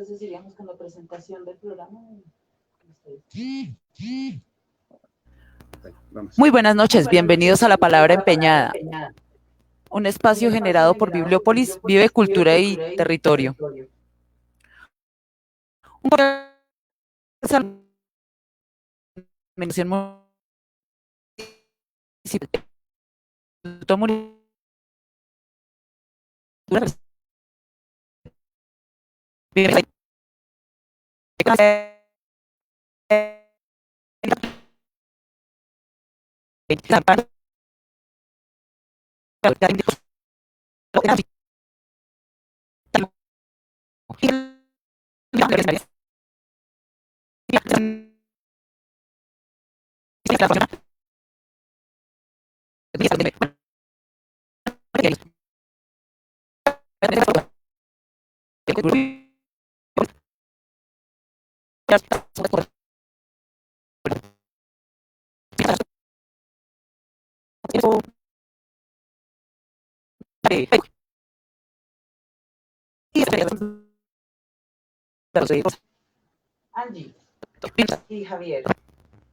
Entonces iríamos con la presentación del programa. Vamos. Muy buenas noches, bienvenidos a La Palabra Empeñada, un espacio generado por Bibliópolis, Vive Cultura y Territorio. Un Angie y Javier,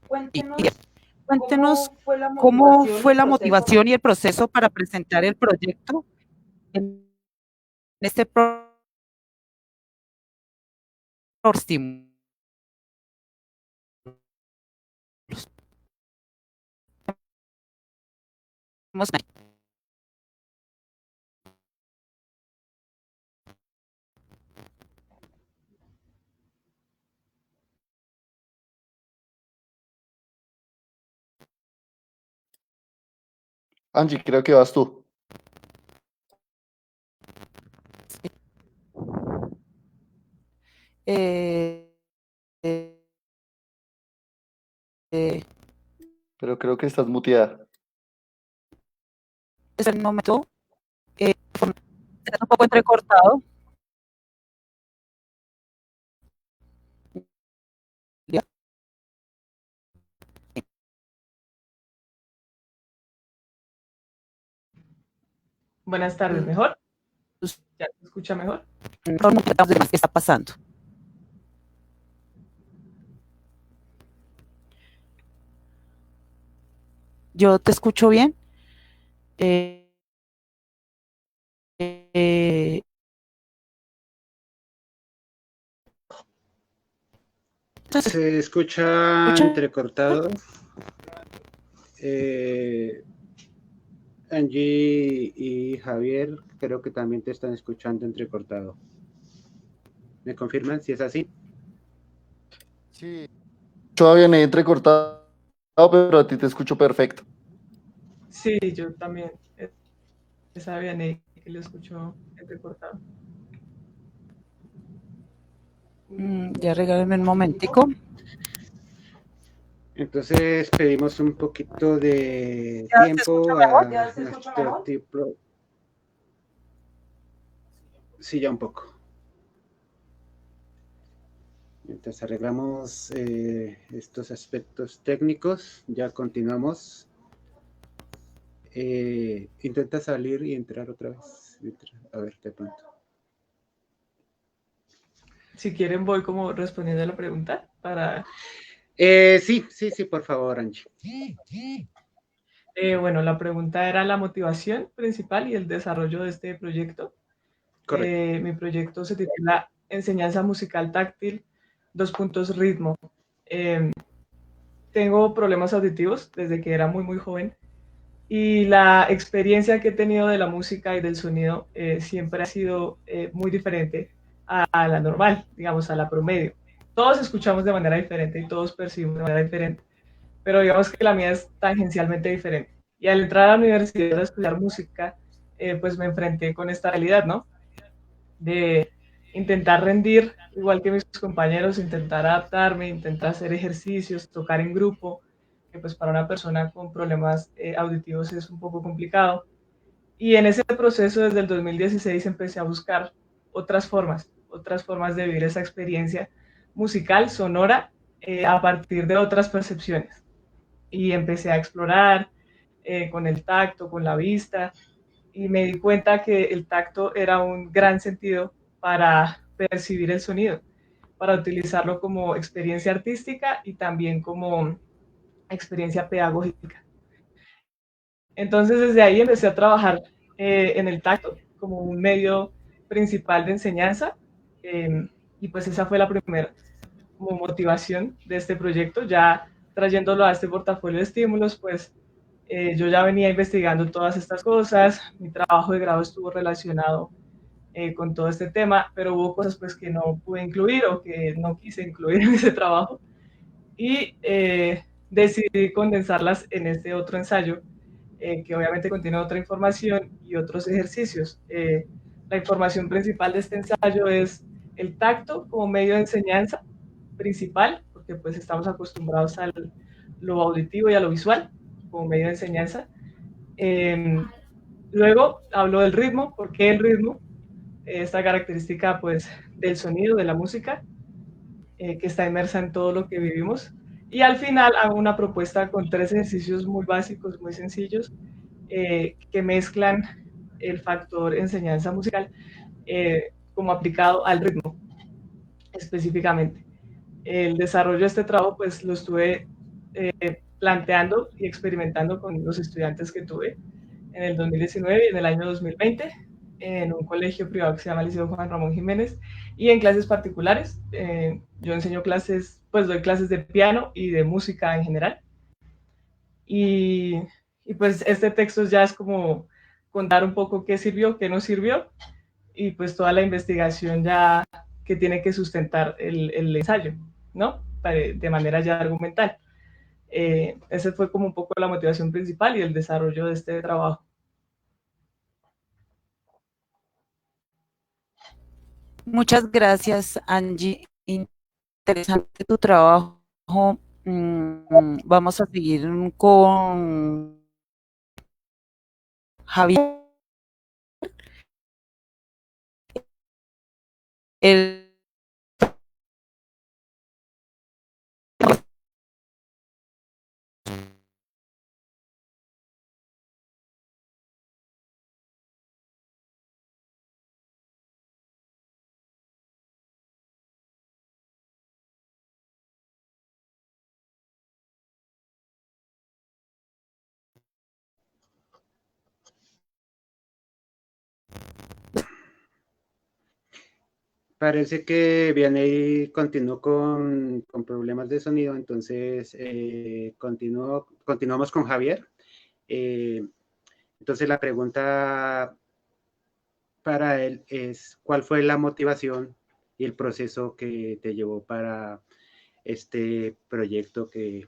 cuéntenos Cuéntenos cómo cómo fue la motivación y el proceso para presentar el proyecto en este próximo. Angie, creo que vas tú. Eh, eh, eh, Pero creo que estás muteada. es el momento, está un poco entrecortado. Ya. Buenas tardes, ¿mejor? ¿Ya se escucha mejor? No notamos de más qué está pasando. Yo te escucho bien. Eh, eh, Se escucha ¿escucha? entrecortado. Angie y Javier, creo que también te están escuchando entrecortado. ¿Me confirman si es así? Sí. Todavía me he entrecortado, pero a ti te escucho perfecto. Sí, yo también. Sabía que lo escucho entrecortado. Ya regálame un momentico. Entonces pedimos un poquito de ¿Ya se escucha tiempo mejor? ¿Ya se escucha nuestro mejor? tipo. Sí, ya un poco. Mientras arreglamos estos aspectos técnicos, ya continuamos. Intenta salir y entrar otra vez. A ver, de pronto. Si quieren, voy como respondiendo a la pregunta para... Sí, por favor, Angie. Bueno, la pregunta era la motivación principal y el desarrollo de este proyecto. Correcto. Mi proyecto se titula Enseñanza Musical Táctil, ritmo. Tengo problemas auditivos desde que era muy joven y la experiencia que he tenido de la música y del sonido siempre ha sido muy diferente a la normal, digamos, a la promedio. Todos escuchamos de manera diferente y todos percibimos de manera diferente, pero digamos que la mía es tangencialmente diferente. Y al entrar a la universidad a estudiar música, pues me enfrenté con esta realidad, ¿no? De intentar rendir igual que mis compañeros, intentar adaptarme, intentar hacer ejercicios, tocar en grupo, que pues para una persona con problemas auditivos es un poco complicado. Y en ese proceso, desde el 2016, empecé a buscar otras formas de vivir esa experiencia musical, sonora, a partir de otras percepciones. Y empecé a explorar con el tacto, con la vista, y me di cuenta que el tacto era un gran sentido para percibir el sonido, para utilizarlo como experiencia artística y también como experiencia pedagógica. Entonces desde ahí empecé a trabajar en el tacto como un medio principal de enseñanza, y pues esa fue la primera como motivación de este proyecto. Ya trayéndolo a este portafolio de estímulos, pues yo ya venía investigando todas estas cosas, mi trabajo de grado estuvo relacionado con todo este tema, pero hubo cosas pues que no pude incluir o que no quise incluir en ese trabajo, y decidí condensarlas en este otro ensayo, que obviamente contiene otra información y otros ejercicios. La información principal de este ensayo es el tacto como medio de enseñanza principal, porque pues estamos acostumbrados a lo auditivo y a lo visual como medio de enseñanza. Luego hablo del ritmo, ¿por qué el ritmo? Esta característica pues del sonido, de la música, que está inmersa en todo lo que vivimos. Y al final hago una propuesta con 3 ejercicios muy básicos, muy sencillos, que mezclan el factor enseñanza musical como aplicado al ritmo específicamente. El desarrollo de este trabajo pues lo estuve planteando y experimentando con los estudiantes que tuve en el 2019 y en el año 2020 en un colegio privado que se llama Liceo Juan Ramón Jiménez, y en clases particulares. Yo enseño clases, pues doy clases de piano y de música en general. Y, y pues este texto ya es como contar un poco qué sirvió, qué no sirvió, y pues toda la investigación ya que tiene que sustentar el ensayo, ¿no? De manera ya argumental. Ese fue como un poco la motivación principal y el desarrollo de este trabajo. Muchas gracias, Angie. Interesante tu trabajo. Vamos a seguir con Javier. El Parece que Vianney continuó con problemas de sonido, entonces continuamos con Javier. Entonces la pregunta para él es, ¿cuál fue la motivación y el proceso que te llevó para este proyecto que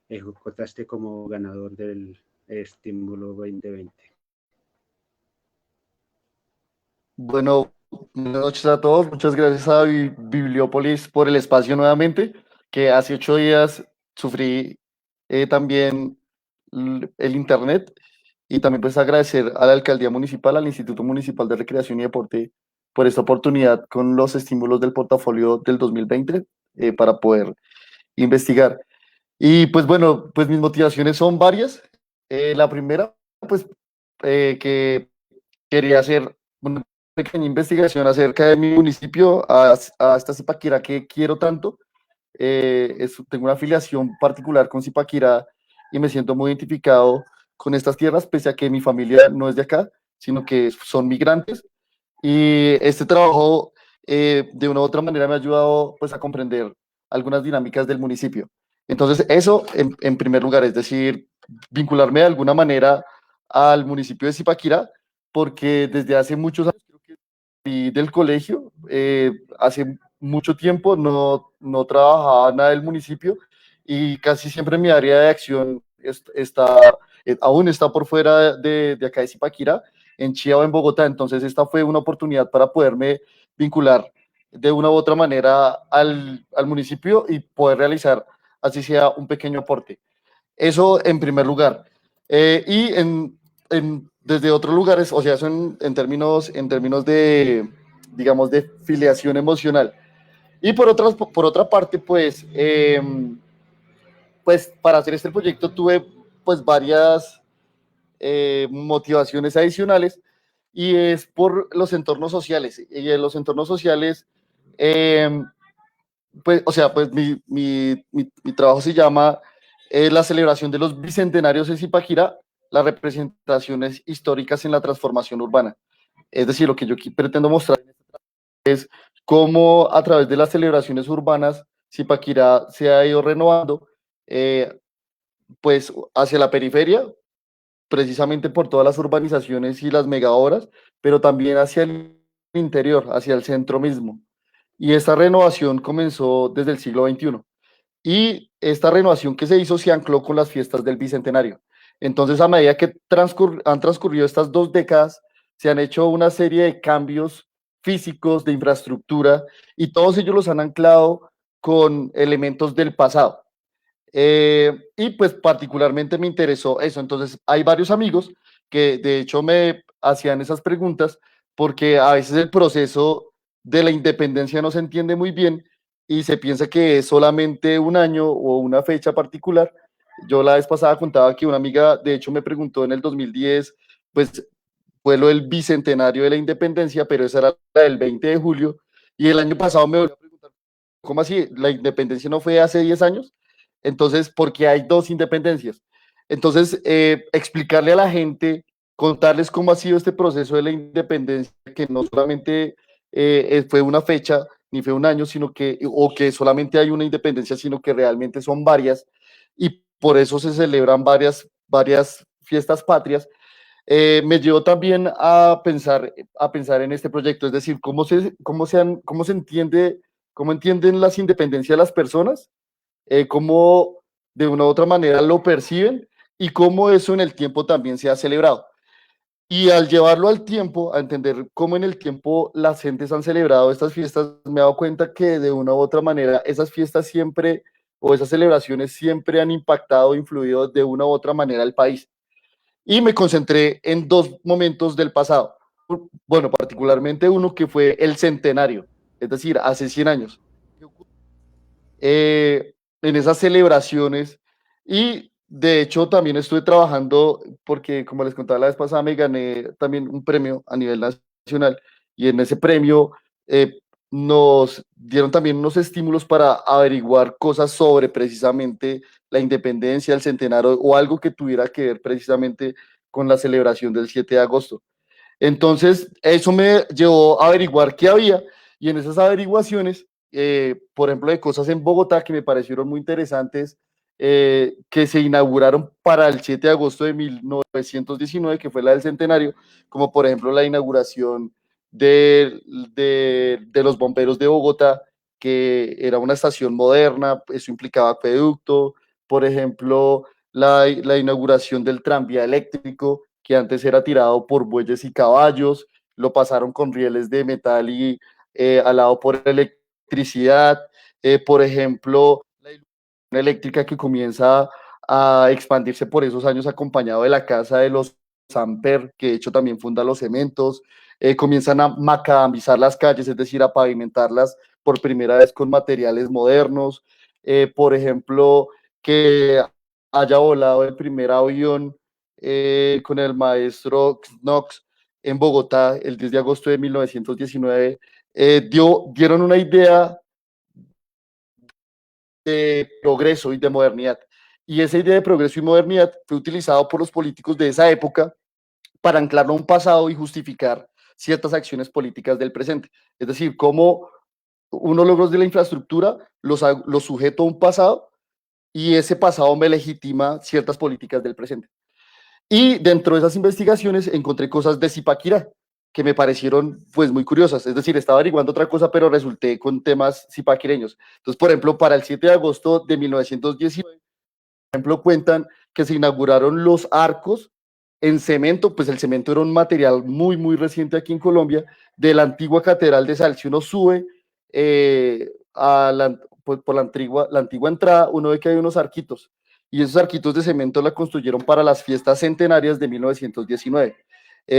ejecutaste como ganador del Estímulo 2020? Bueno, buenas noches a todos. Muchas gracias a Bibliópolis por el espacio nuevamente, que hace 8 días sufrí también el internet, y también pues agradecer a la Alcaldía Municipal, al Instituto Municipal de Recreación y Deporte por esta oportunidad con los estímulos del portafolio del 2020 para poder investigar. Y pues bueno, pues mis motivaciones son varias. La primera, pues que quería hacer una pequeña investigación acerca de mi municipio, a esta Zipaquirá que quiero tanto. Tengo una afiliación particular con Zipaquirá y me siento muy identificado con estas tierras, pese a que mi familia no es de acá, sino que son migrantes. Y este trabajo, de una u otra manera, me ha ayudado pues, a comprender algunas dinámicas del municipio. Entonces, eso en primer lugar, es decir, vincularme de alguna manera al municipio de Zipaquirá, porque desde hace muchos años, creo que salí del colegio, hace mucho tiempo no trabajaba nada del municipio, y casi siempre mi área de acción aún está por fuera de acá de Zipaquirá, en Chía o en Bogotá. Entonces esta fue una oportunidad para poderme vincular de una u otra manera al municipio y poder realizar, así sea, un pequeño aporte. Eso en primer lugar. Desde otros lugares, o sea, eso en términos de, digamos, de filiación emocional. Y por otra parte, pues para hacer este proyecto tuve pues varias motivaciones adicionales, y es por los entornos sociales. Y en los entornos sociales Em, pues, o sea, pues mi trabajo se llama la celebración de los bicentenarios en Zipaquirá, las representaciones históricas en la transformación urbana. Es decir, lo que yo pretendo mostrar es cómo a través de las celebraciones urbanas Zipaquirá se ha ido renovando, eh, pues hacia la periferia, precisamente por todas las urbanizaciones y las megaobras, pero también hacia el interior, hacia el centro mismo. Y esta renovación comenzó desde el siglo XXI. Y esta renovación que se hizo se ancló con las fiestas del Bicentenario. Entonces, a medida que han transcurrido estas 2 décadas, se han hecho una serie de cambios físicos, de infraestructura, y todos ellos los han anclado con elementos del pasado. Y pues particularmente me interesó eso. Entonces, hay varios amigos que de hecho me hacían esas preguntas porque a veces el proceso de la independencia no se entiende muy bien y se piensa que es solamente un año o una fecha particular. Yo la vez pasada contaba que una amiga de hecho me preguntó en el 2010, pues fue lo del bicentenario de la independencia, pero esa era la del 20 de julio. Y el año pasado me volvió a preguntar, ¿cómo así? ¿La independencia no fue hace 10 años? Entonces, ¿por qué hay 2 independencias? Entonces, explicarle a la gente, contarles cómo ha sido este proceso de la independencia, que no solamente fue una fecha, ni fue un año, sino que, o que solamente hay una independencia, sino que realmente son varias, y por eso se celebran varias fiestas patrias. Me llevó también a pensar en este proyecto, es decir, cómo se entiende, cómo entienden las independencias las personas, cómo de una u otra manera lo perciben y cómo eso en el tiempo también se ha celebrado. Y al llevarlo al tiempo, a entender cómo en el tiempo las gentes han celebrado estas fiestas, me he dado cuenta que de una u otra manera esas fiestas siempre o esas celebraciones siempre han impactado, influido de una u otra manera al país. Y me concentré en 2 momentos del pasado. Bueno, particularmente uno que fue el centenario, es decir, hace 100 años. En esas celebraciones y de hecho también estuve trabajando porque como les contaba la vez pasada me gané también un premio a nivel nacional y en ese premio nos dieron también unos estímulos para averiguar cosas sobre precisamente la independencia, el centenario o algo que tuviera que ver precisamente con la celebración del 7 de agosto. Entonces, eso me llevó a averiguar qué había y en esas averiguaciones, por ejemplo, de cosas en Bogotá que me parecieron muy interesantes, que se inauguraron para el 7 de agosto de 1919, que fue la del centenario, como por ejemplo la inauguración de los bomberos de Bogotá, que era una estación moderna, eso implicaba acueducto, por ejemplo, la inauguración del tranvía eléctrico, que antes era tirado por bueyes y caballos, lo pasaron con rieles de metal y alado por electricidad. Por ejemplo, la iluminación eléctrica que comienza a expandirse por esos años acompañado de la casa de los Samper, que de hecho también funda los cementos. Comienzan a macadamizar las calles, es decir, a pavimentarlas por primera vez con materiales modernos. Por ejemplo, que haya volado el primer avión con el maestro Knox en Bogotá el 10 de agosto de 1919, dieron una idea de progreso y de modernidad. Y esa idea de progreso y modernidad fue utilizada por los políticos de esa época para anclarlo a un pasado y justificar ciertas acciones políticas del presente. Es decir, cómo unos logros de la infraestructura los sujeto a un pasado y ese pasado me legitima ciertas políticas del presente. Y dentro de esas investigaciones encontré cosas de Zipaquirá que me parecieron pues muy curiosas. Es decir, estaba averiguando otra cosa, pero resulté con temas zipaquireños. Entonces, por ejemplo, para el 7 de agosto de 1919, por ejemplo, cuentan que se inauguraron los arcos en cemento, pues el cemento era un material muy, muy reciente aquí en Colombia, de la antigua Catedral de Sal. Si uno sube pues, por la antigua entrada, uno ve que hay unos arquitos, y esos arquitos de cemento la construyeron para las fiestas centenarias de 1919.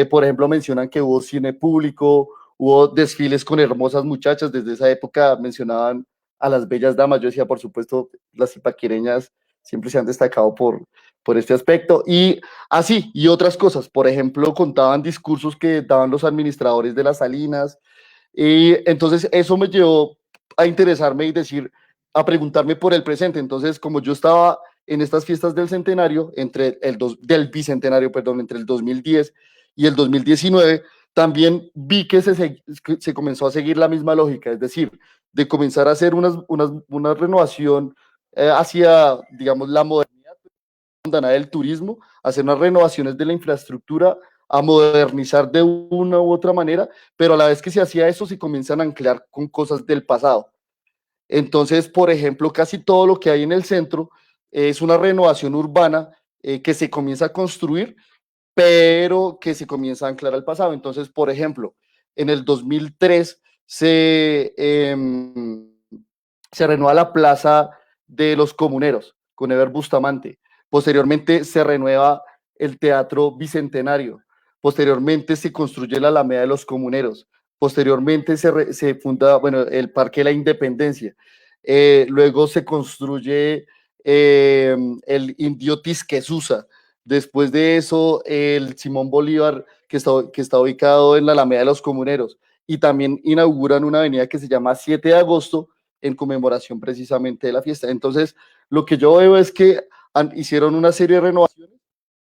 Por ejemplo, mencionan que hubo cine público, hubo desfiles con hermosas muchachas, desde esa época mencionaban a las bellas damas. Yo decía, por supuesto, las zipaquireñas siempre se han destacado por este aspecto, y así, y otras cosas. Por ejemplo, contaban discursos que daban los administradores de las salinas, Y entonces eso me llevó a interesarme y decir, a preguntarme por el presente. Entonces, como yo estaba en estas fiestas del centenario, del bicentenario, perdón, entre el 2010 y el 2019, también vi que se comenzó a seguir la misma lógica, es decir, de comenzar a hacer una renovación hacia, digamos, la modernidad del turismo, hacer unas renovaciones de la infraestructura, a modernizar de una u otra manera, pero a la vez que se hacía eso, se comienzan a anclar con cosas del pasado. Entonces, por ejemplo, casi todo lo que hay en el centro es una renovación urbana que se comienza a construir, pero que se comienza a anclar al pasado. Entonces, por ejemplo, en el 2003 se renueva la Plaza de los Comuneros con Ever Bustamante. Posteriormente se renueva el Teatro Bicentenario. Posteriormente se construye la Alameda de los Comuneros. Posteriormente se funda, bueno, el Parque de la Independencia. Luego se construye el Indio Tisquesusa. Después de eso, el Simón Bolívar, que está ubicado en la Alameda de los Comuneros. Y también inauguran una avenida que se llama 7 de agosto, en conmemoración precisamente de la fiesta. Entonces, lo que yo veo es que hicieron una serie de renovaciones,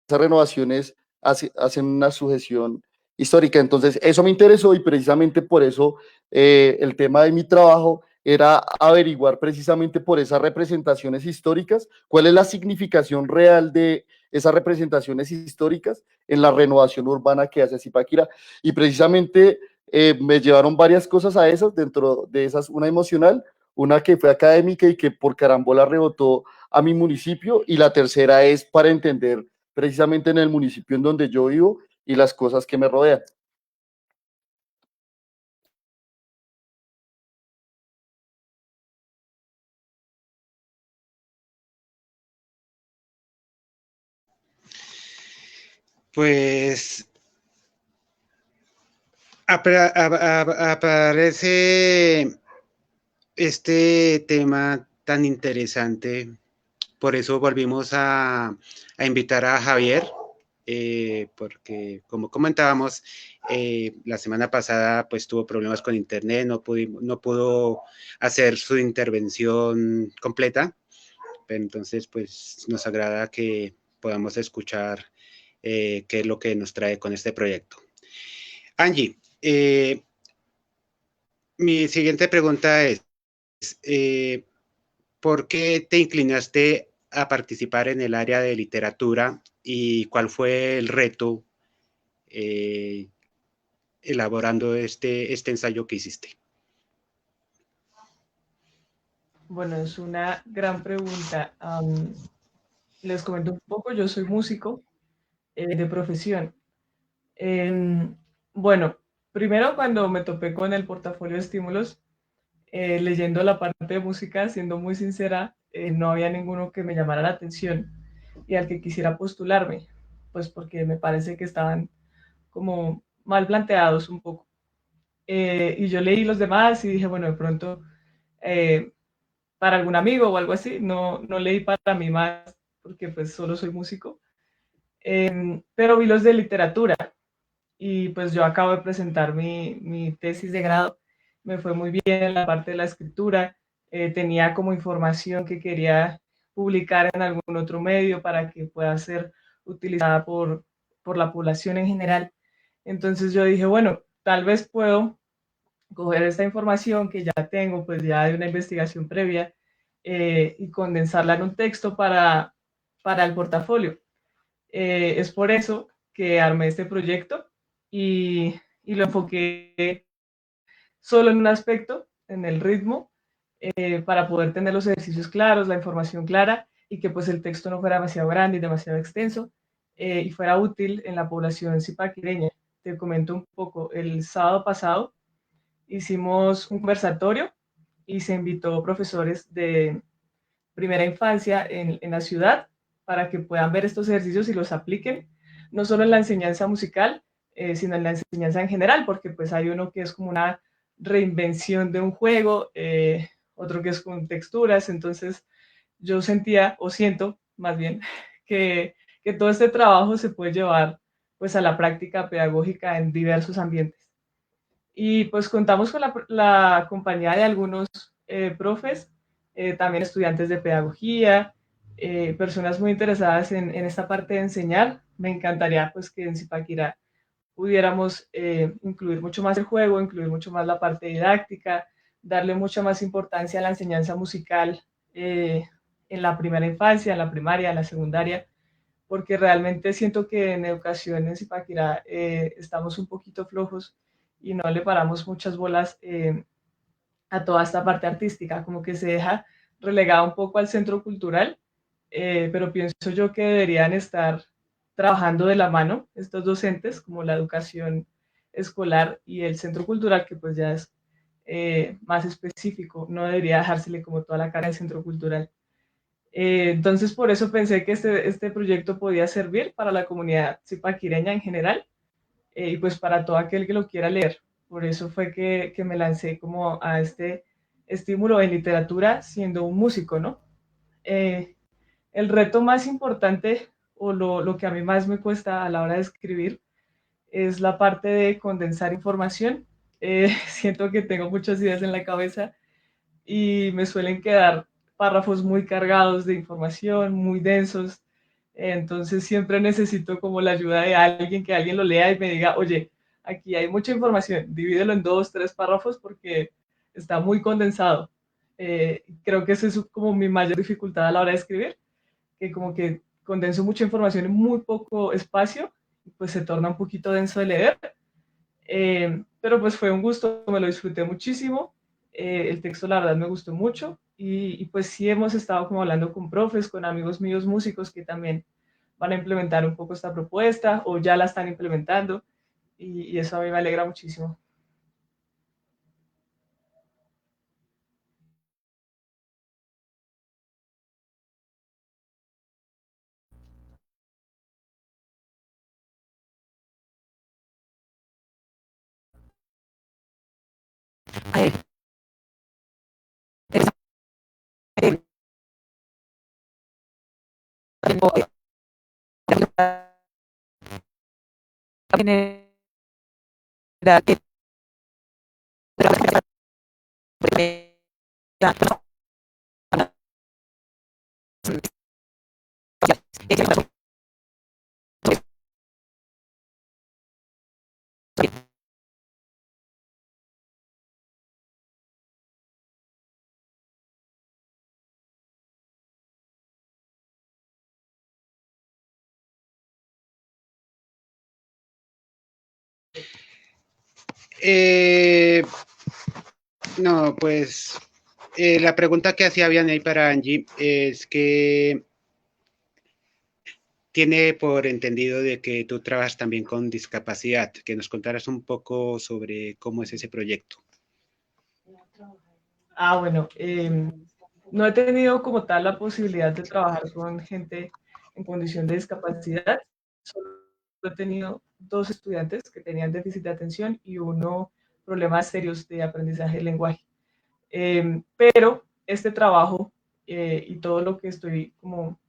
esas renovaciones hacen una sucesión histórica. Entonces, eso me interesó y precisamente por eso el tema de mi trabajo era averiguar precisamente por esas representaciones históricas, cuál es la significación real de esas representaciones históricas en la renovación urbana que hace Zipaquirá. Y precisamente me llevaron varias cosas a esas, dentro de esas una emocional, una que fue académica y que por carambola rebotó a mi municipio, y la tercera es para entender precisamente en el municipio en donde yo vivo y las cosas que me rodean. Pues aparece este tema tan interesante. Por eso volvimos a invitar a Javier, porque como comentábamos, la semana pasada pues tuvo problemas con internet, no pudo hacer su intervención completa, pero entonces pues nos agrada que podamos escuchar qué es lo que nos trae con este proyecto. Angie, mi siguiente pregunta es, ¿por qué te inclinaste a participar en el área de literatura y cuál fue el reto elaborando este ensayo que hiciste? Bueno, es una gran pregunta. Les comento un poco, yo soy músico de profesión. Bueno, primero cuando me topé con el portafolio de estímulos, leyendo la parte de música, siendo muy sincera, no había ninguno que me llamara la atención y al que quisiera postularme, pues porque me parece que estaban como mal planteados un poco. Y yo leí los demás y dije, bueno, de pronto para algún amigo o algo así, no leí para mí más porque pues solo soy músico, pero vi los de literatura y pues yo acabo de presentar mi tesis de grado, me fue muy bien en la parte de la escritura, tenía como información que quería publicar en algún otro medio para que pueda ser utilizada por la población en general. Entonces yo dije, bueno, tal vez puedo coger esta información que ya tengo, pues ya de una investigación previa, y condensarla en un texto para el portafolio. Es por eso que armé este proyecto y lo enfoqué solo en un aspecto, en el ritmo, para poder tener los ejercicios claros, la información clara y que pues el texto no fuera demasiado grande y demasiado extenso, y fuera útil en la población zipaquireña. Te comento un poco, el sábado pasado hicimos un conversatorio y se invitó profesores de primera infancia en la ciudad para que puedan ver estos ejercicios y los apliquen, no solo en la enseñanza musical, sino en la enseñanza en general, porque pues hay uno que es como una reinvención de un juego, otro que es con texturas, entonces yo sentía, o siento más bien, que todo este trabajo se puede llevar pues a la práctica pedagógica en diversos ambientes. Y pues contamos con la compañía de algunos profes, también estudiantes de pedagogía, personas muy interesadas en esta parte de enseñar. Me encantaría pues que en Zipaquirá pudiéramos incluir mucho más el juego, incluir mucho más la parte didáctica, darle mucha más importancia a la enseñanza musical en la primera infancia, en la primaria, en la secundaria, porque realmente siento que en educación en Zipaquirá estamos un poquito flojos y no le paramos muchas bolas a toda esta parte artística, como que se deja relegada un poco al centro cultural, pero pienso yo que deberían estar trabajando de la mano estos docentes, como la educación escolar y el centro cultural, que pues ya es más específico, no debería dejársele como toda la cara al centro cultural. Entonces, por eso pensé que este proyecto podía servir para la comunidad zipaquireña en general y pues para todo aquel que lo quiera leer. Por eso fue que me lancé como a este estímulo en literatura siendo un músico, ¿no? Eh, el reto más importante o lo que a mí más me cuesta a la hora de escribir es la parte de condensar información. Siento que tengo muchas ideas en la cabeza y me suelen quedar párrafos muy cargados de información, muy densos. Entonces siempre necesito como la ayuda de alguien, que alguien lo lea y me diga, oye, aquí hay mucha información, divídelo en 2, 3 párrafos porque está muy condensado. Creo que eso es como mi mayor dificultad a la hora de escribir, que como que condenso mucha información en muy poco espacio, pues se torna un poquito denso de leer. Pero pues fue un gusto, me lo disfruté muchísimo. El texto la verdad me gustó mucho y pues sí hemos estado como hablando con profes, con amigos míos músicos que también van a implementar un poco esta propuesta o ya la están implementando y eso a mí me alegra muchísimo. A él. Teresa, él. Tengo, general, Eh, no, pues la pregunta que hacía bien ahí para Angie es que tiene por entendido de que tú trabajas también con discapacidad, que nos contaras un poco sobre cómo es ese proyecto. Bueno, no he tenido como tal la posibilidad de trabajar con gente en condición de discapacidad. Solo he tenido 2 estudiantes que tenían déficit de atención y uno problemas serios de aprendizaje del lenguaje. Pero este trabajo y todo lo que estoy como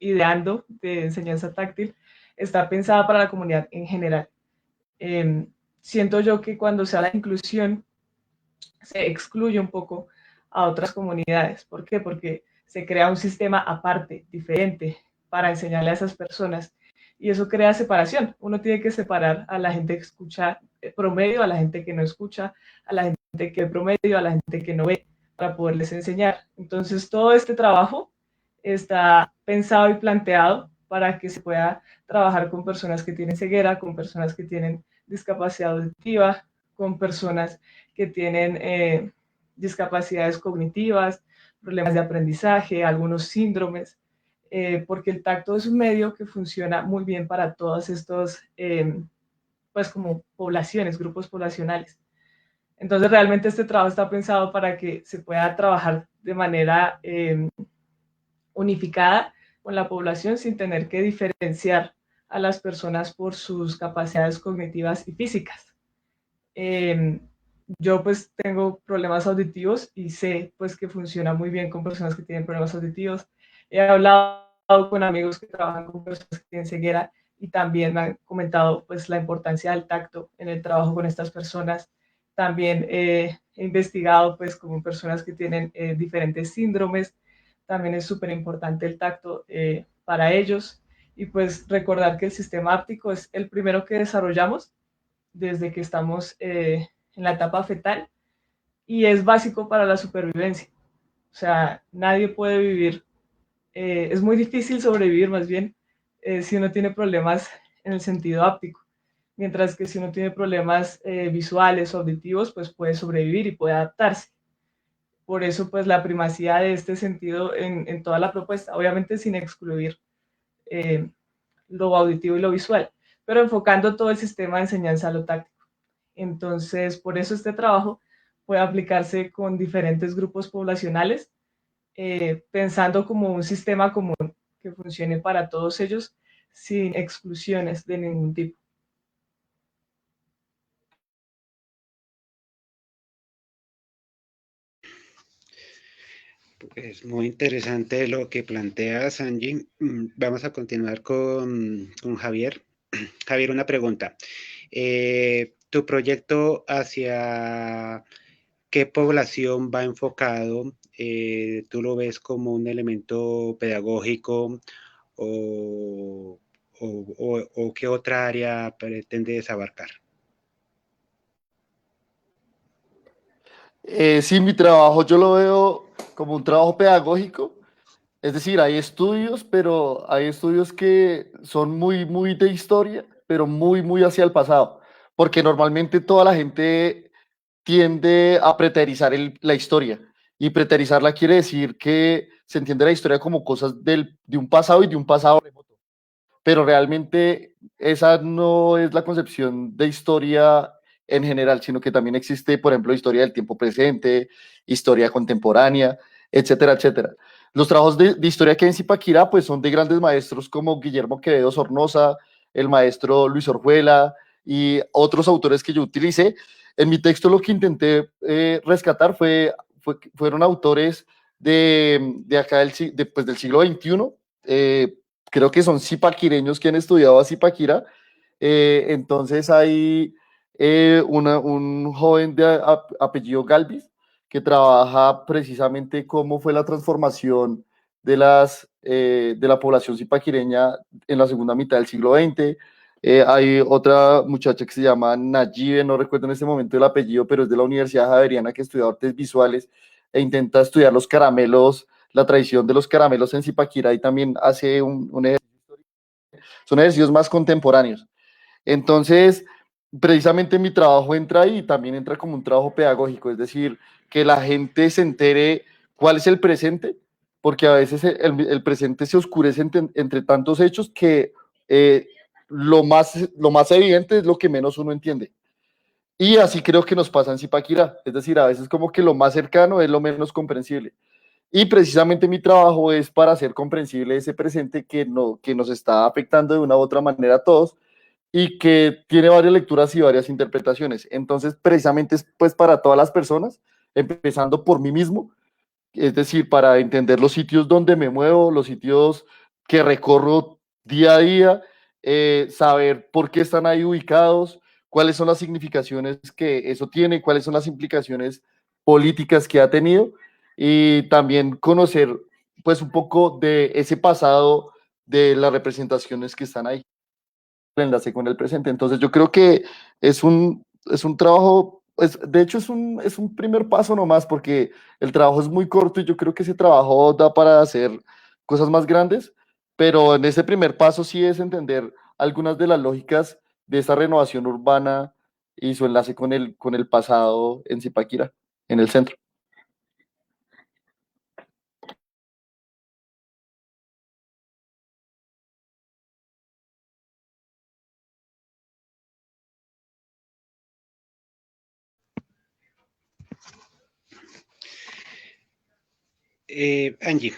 ideando de enseñanza táctil está pensada para la comunidad en general. Siento yo que cuando se habla de inclusión se excluye un poco a otras comunidades. ¿Por qué? Porque se crea un sistema aparte, diferente, para enseñarle a esas personas. Y eso crea separación. Uno tiene que separar a la gente que escucha promedio, a la gente que no escucha, a la gente que ve promedio, a la gente que no ve, para poderles enseñar. Entonces, todo este trabajo está pensado y planteado para que se pueda trabajar con personas que tienen ceguera, con personas que tienen discapacidad auditiva, con personas que tienen discapacidades cognitivas, problemas de aprendizaje, algunos síndromes, porque el tacto es un medio que funciona muy bien para todos estos, pues como poblaciones, grupos poblacionales. Entonces realmente este trabajo está pensado para que se pueda trabajar de manera unificada con la población sin tener que diferenciar a las personas por sus capacidades cognitivas y físicas. Eh, yo pues tengo problemas auditivos y sé pues que funciona muy bien con personas que tienen problemas auditivos. He hablado con amigos que trabajan con personas que tienen ceguera y también me han comentado pues la importancia del tacto en el trabajo con estas personas. También he investigado pues con personas que tienen diferentes síndromes, también es súper importante el tacto para ellos y pues recordar que el sistema áptico es el primero que desarrollamos desde que estamos en la etapa fetal y es básico para la supervivencia. O sea, nadie puede vivir, es muy difícil sobrevivir más bien si uno tiene problemas en el sentido áptico, mientras que si uno tiene problemas visuales o auditivos, pues puede sobrevivir y puede adaptarse. Por eso, pues la primacía de este sentido en toda la propuesta, obviamente sin excluir eh, lo auditivo y lo visual, pero enfocando todo el sistema de enseñanza a lo táctico. Entonces, por eso este trabajo puede aplicarse con diferentes grupos poblacionales, pensando como un sistema común que funcione para todos ellos sin exclusiones de ningún tipo. Es muy interesante lo que planteas, Angie. Vamos a continuar con Javier. Javier, una pregunta. ¿Tu proyecto hacia qué población va enfocado? ¿Tú lo ves como un elemento pedagógico o qué otra área pretendes abarcar? Sí, mi trabajo yo lo veo como un trabajo pedagógico. Es decir, hay estudios, pero hay estudios que son muy de historia, pero muy hacia el pasado, porque normalmente toda la gente tiende a preterizar la historia, y preterizarla quiere decir que se entiende la historia como cosas de un pasado y de un pasado remoto, pero realmente esa no es la concepción de historia en general, sino que también existe, por ejemplo, historia del tiempo presente, historia contemporánea, etcétera, etcétera. Los trabajos de historia que hay en Zipaquirá pues son de grandes maestros como Guillermo Quevedo Sornosa, el maestro Luis Orjuela y otros autores que yo utilicé. En mi texto lo que intenté rescatar fueron autores de acá del siglo XXI, creo que son zipaquireños que han estudiado a Zipaquirá. Entonces hay un joven de apellido Galvis que trabaja precisamente cómo fue la transformación de la población zipaquireña en la segunda mitad del siglo XX. Hay otra muchacha que se llama Nayibe, no recuerdo en este momento el apellido, pero es de la Universidad Javeriana, que estudia artes visuales e intenta estudiar los caramelos, la tradición de los caramelos en Zipaquirá, y también hace un ejercicio, son ejercicios más contemporáneos. Entonces, precisamente mi trabajo entra ahí y también entra como un trabajo pedagógico, es decir, que la gente se entere cuál es el presente, porque a veces el presente se oscurece entre tantos hechos que eh, lo más evidente es lo que menos uno entiende. Y así creo que nos pasa en Zipaquirá, es decir, a veces como que lo más cercano es lo menos comprensible. Y precisamente mi trabajo es para hacer comprensible ese presente que nos está afectando de una u otra manera a todos, y que tiene varias lecturas y varias interpretaciones. Entonces, precisamente es pues para todas las personas, empezando por mí mismo, es decir, para entender los sitios donde me muevo, los sitios que recorro día a día, saber por qué están ahí ubicados, cuáles son las significaciones que eso tiene, cuáles son las implicaciones políticas que ha tenido, y también conocer pues un poco de ese pasado de las representaciones que están ahí, el enlace con el presente. Entonces yo creo que es un trabajo, pues, de hecho es un primer paso nomás, porque el trabajo es muy corto y yo creo que ese trabajo da para hacer cosas más grandes, pero en ese primer paso sí es entender algunas de las lógicas de esta renovación urbana y su enlace con el pasado en Zipaquirá, en el centro. Angie,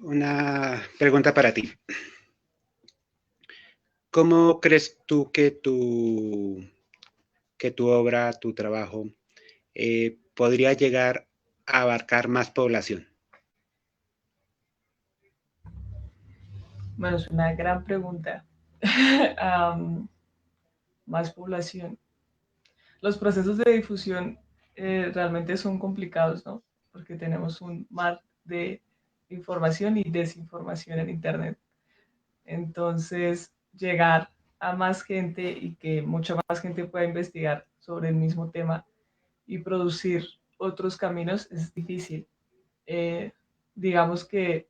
una pregunta para ti. ¿Cómo crees tú que tu obra, tu trabajo, podría llegar a abarcar más población? Bueno, es una gran pregunta. Am, más población. Los procesos de difusión realmente son complicados, ¿no? Porque tenemos un mar de información y desinformación en Internet. Entonces, llegar a más gente y que mucha más gente pueda investigar sobre el mismo tema y producir otros caminos es difícil. Eh, digamos que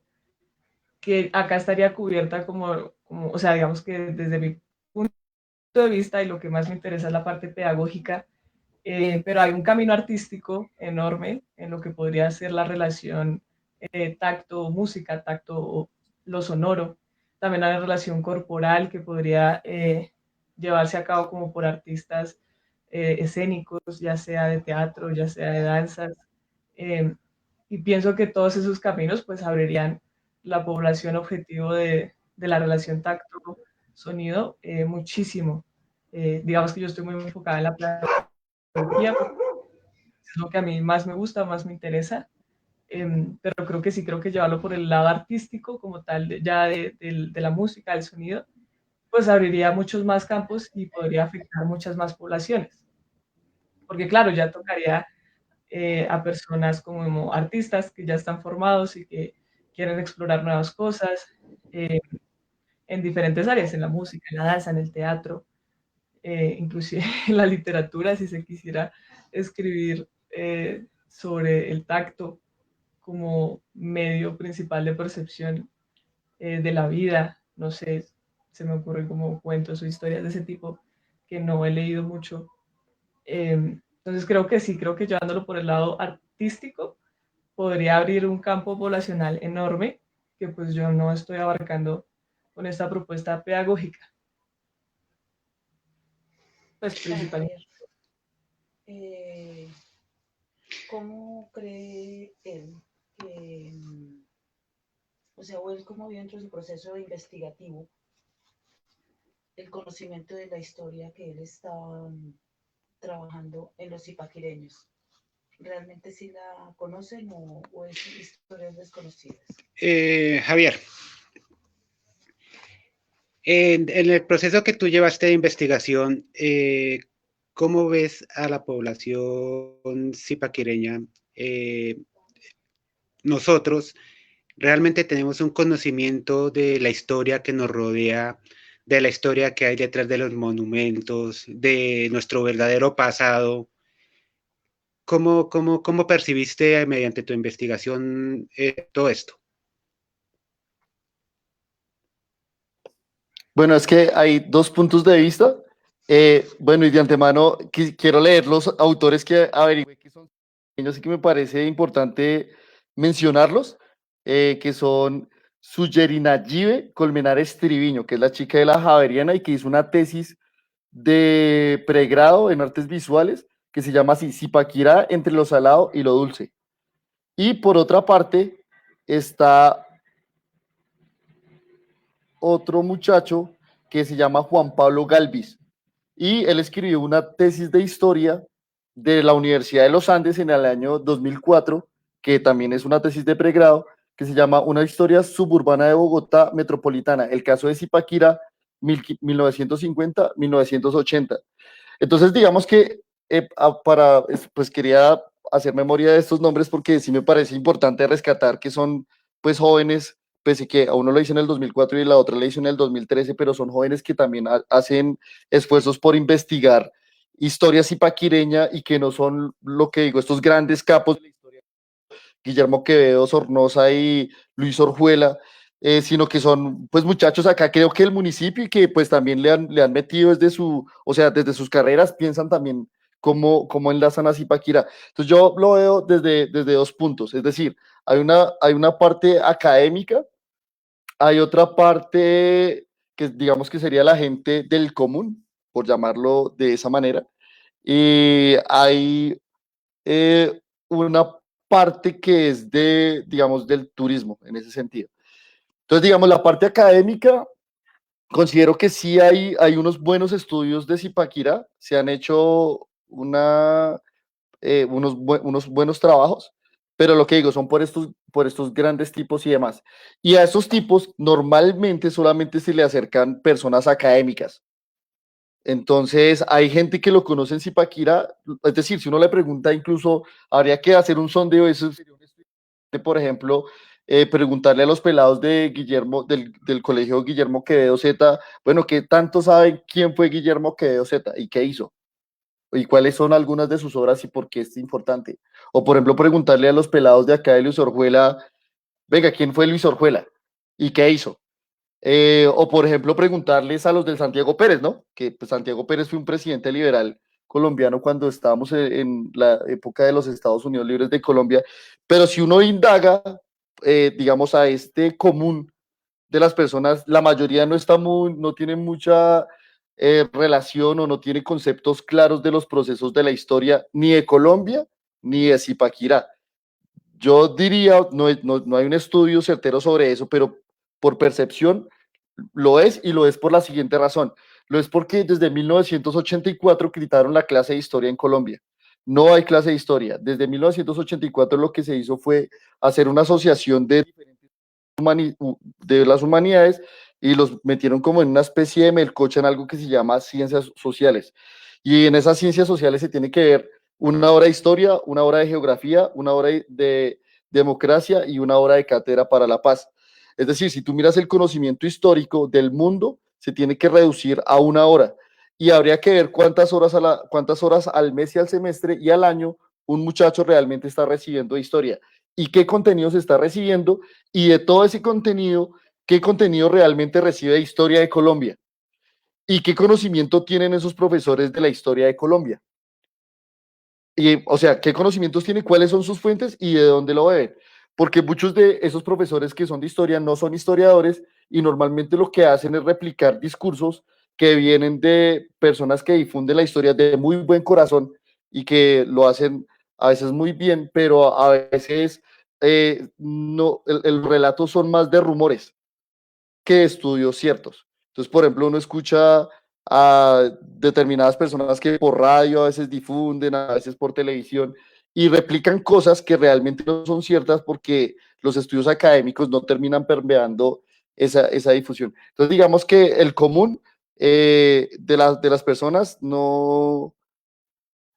acá estaría cubierta o sea, digamos que desde mi punto de vista y lo que más me interesa es la parte pedagógica, pero hay un camino artístico enorme en lo que podría ser la relación tacto-música, tacto lo sonoro. También hay una relación corporal que podría llevarse a cabo como por artistas escénicos, ya sea de teatro, ya sea de danzas. Eh, y pienso que todos esos caminos pues abrirían la población objetivo de la relación tacto-sonido muchísimo. Digamos que yo estoy muy enfocada en la pedagogía, es lo que a mí más me gusta, más me interesa, pero creo que sí, creo que llevarlo por el lado artístico como tal, de la música, del sonido, pues abriría muchos más campos y podría afectar muchas más poblaciones. Porque claro, ya tocaría a personas como artistas que ya están formados y que quieren explorar nuevas cosas en diferentes áreas, en la música, en la danza, en el teatro, inclusive en la literatura, si se quisiera escribir sobre el tacto como medio principal de percepción de la vida. No sé, se me ocurren como cuentos o historias de ese tipo que no he leído mucho. Entonces creo que sí, creo que llevándolo por el lado artístico podría abrir un campo poblacional enorme que pues yo no estoy abarcando con esta propuesta pedagógica, pues Bueno, principalmente. Javier, eh, ¿cómo cree él que, o sea, o él cómo vio dentro de su proceso investigativo el conocimiento de la historia que él está trabajando en los zipaquireños? ¿Realmente sí la conocen o es historias desconocidas? Javier, en el proceso que tú llevaste de investigación, ¿cómo ves a la población zipaquireña? Eh, nosotros realmente tenemos un conocimiento de la historia que nos rodea, de la historia que hay detrás de los monumentos, de nuestro verdadero pasado. ¿Cómo percibiste mediante tu investigación todo esto? Bueno, es que hay dos puntos de vista. Bueno, y de antemano quiero leer los autores que averigüé que son ellos, sí que me parece importante mencionarlos, que son Suyerinayibe Colmenares Triviño, que es la chica de la Javeriana y que hizo una tesis de pregrado en artes visuales que se llama así, Zipaquirá entre lo salado y lo dulce. Y por otra parte está otro muchacho que se llama Juan Pablo Galvis y él escribió una tesis de historia de la Universidad de los Andes en el año 2004, que también es una tesis de pregrado, que se llama Una historia suburbana de Bogotá metropolitana, el caso de Zipaquirá 1950-1980. Entonces, digamos que pues quería hacer memoria de estos nombres porque sí me parece importante rescatar que son pues jóvenes, pese que a uno lo hizo en el 2004 y la otra lo hizo en el 2013, pero son jóvenes que también hacen esfuerzos por investigar historias zipaquireña y que no son lo que digo, estos grandes capos de la historia, Guillermo Quevedo, Sornosa y Luis Orjuela, sino que son pues muchachos acá, creo que el municipio y que pues también le han metido desde o sea, desde sus carreras, piensan también cómo enlazan a Zipaquirá. Entonces yo lo veo desde dos puntos, es decir, hay una parte académica, hay otra parte que digamos que sería la gente del común, por llamarlo de esa manera, y hay una parte que es digamos, del turismo en ese sentido. Entonces, digamos, la parte académica, considero que sí hay unos buenos estudios de Zipaquirá, se han hecho unos buenos trabajos, pero lo que digo son por estos grandes tipos y demás. Y a esos tipos normalmente solamente se le acercan personas académicas. Entonces, hay gente que lo conoce en Zipaquirá, es decir, si uno le pregunta, incluso habría que hacer un sondeo, eso sería un estudio, por ejemplo, preguntarle a los pelados de Guillermo, del colegio Guillermo Quevedo Z, bueno, ¿qué tanto saben quién fue Guillermo Quevedo Z y qué hizo? Y cuáles son algunas de sus obras y por qué es importante. O, por ejemplo, preguntarle a los pelados de acá de Luis Orjuela, venga, ¿quién fue Luis Orjuela? ¿Y qué hizo? O por ejemplo, preguntarles a los del Santiago Pérez, ¿no? Que pues, Santiago Pérez fue un presidente liberal colombiano cuando estábamos en la época de los Estados Unidos Libres de Colombia. Pero si uno indaga, digamos, a este común de las personas, la mayoría no tiene mucha relación o no tiene conceptos claros de los procesos de la historia ni de Colombia ni de Zipaquirá. Yo diría, no hay un estudio certero sobre eso, pero por percepción lo es y lo es por la siguiente razón. Lo es porque desde 1984 quitaron la clase de historia en Colombia. No hay clase de historia. Desde 1984 lo que se hizo fue hacer una asociación de las humanidades y los metieron como en una especie de melcocha en algo que se llama ciencias sociales. Y en esas ciencias sociales se tiene que ver una hora de historia, una hora de geografía, una hora de democracia y una hora de cátedra para la paz. Es decir, si tú miras el conocimiento histórico del mundo, se tiene que reducir a una hora. Y habría que ver cuántas horas al mes y al semestre y al año un muchacho realmente está recibiendo de historia y qué contenido se está recibiendo y de todo ese contenido, qué contenido realmente recibe de historia de Colombia y qué conocimiento tienen esos profesores de la historia de Colombia. Y, o sea, qué conocimientos tiene, cuáles son sus fuentes y de dónde lo beben. Porque muchos de esos profesores que son de historia no son historiadores y normalmente lo que hacen es replicar discursos que vienen de personas que difunden la historia de muy buen corazón y que lo hacen a veces muy bien, pero a veces no, el relato son más de rumores que estudios ciertos. Entonces, por ejemplo, uno escucha a determinadas personas que por radio a veces difunden, a veces por televisión, y replican cosas que realmente no son ciertas porque los estudios académicos no terminan permeando esa difusión. Entonces, digamos que el común de las personas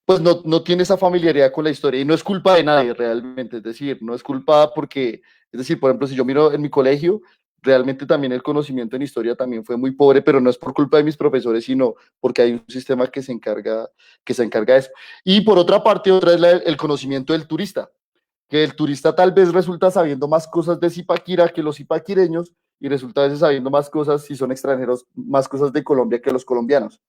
pues no tiene esa familiaridad con la historia y no es culpa de nadie realmente, es decir, no es culpa porque, es decir, por ejemplo, si yo miro en mi colegio, realmente también el conocimiento en historia también fue muy pobre, pero no es por culpa de mis profesores, sino porque hay un sistema que se encarga de eso. Y por otra parte, otra es el conocimiento del turista, que el turista tal vez resulta sabiendo más cosas de Zipaquirá que los zipaquireños y resulta a veces sabiendo más cosas, si son extranjeros, más cosas de Colombia que los colombianos.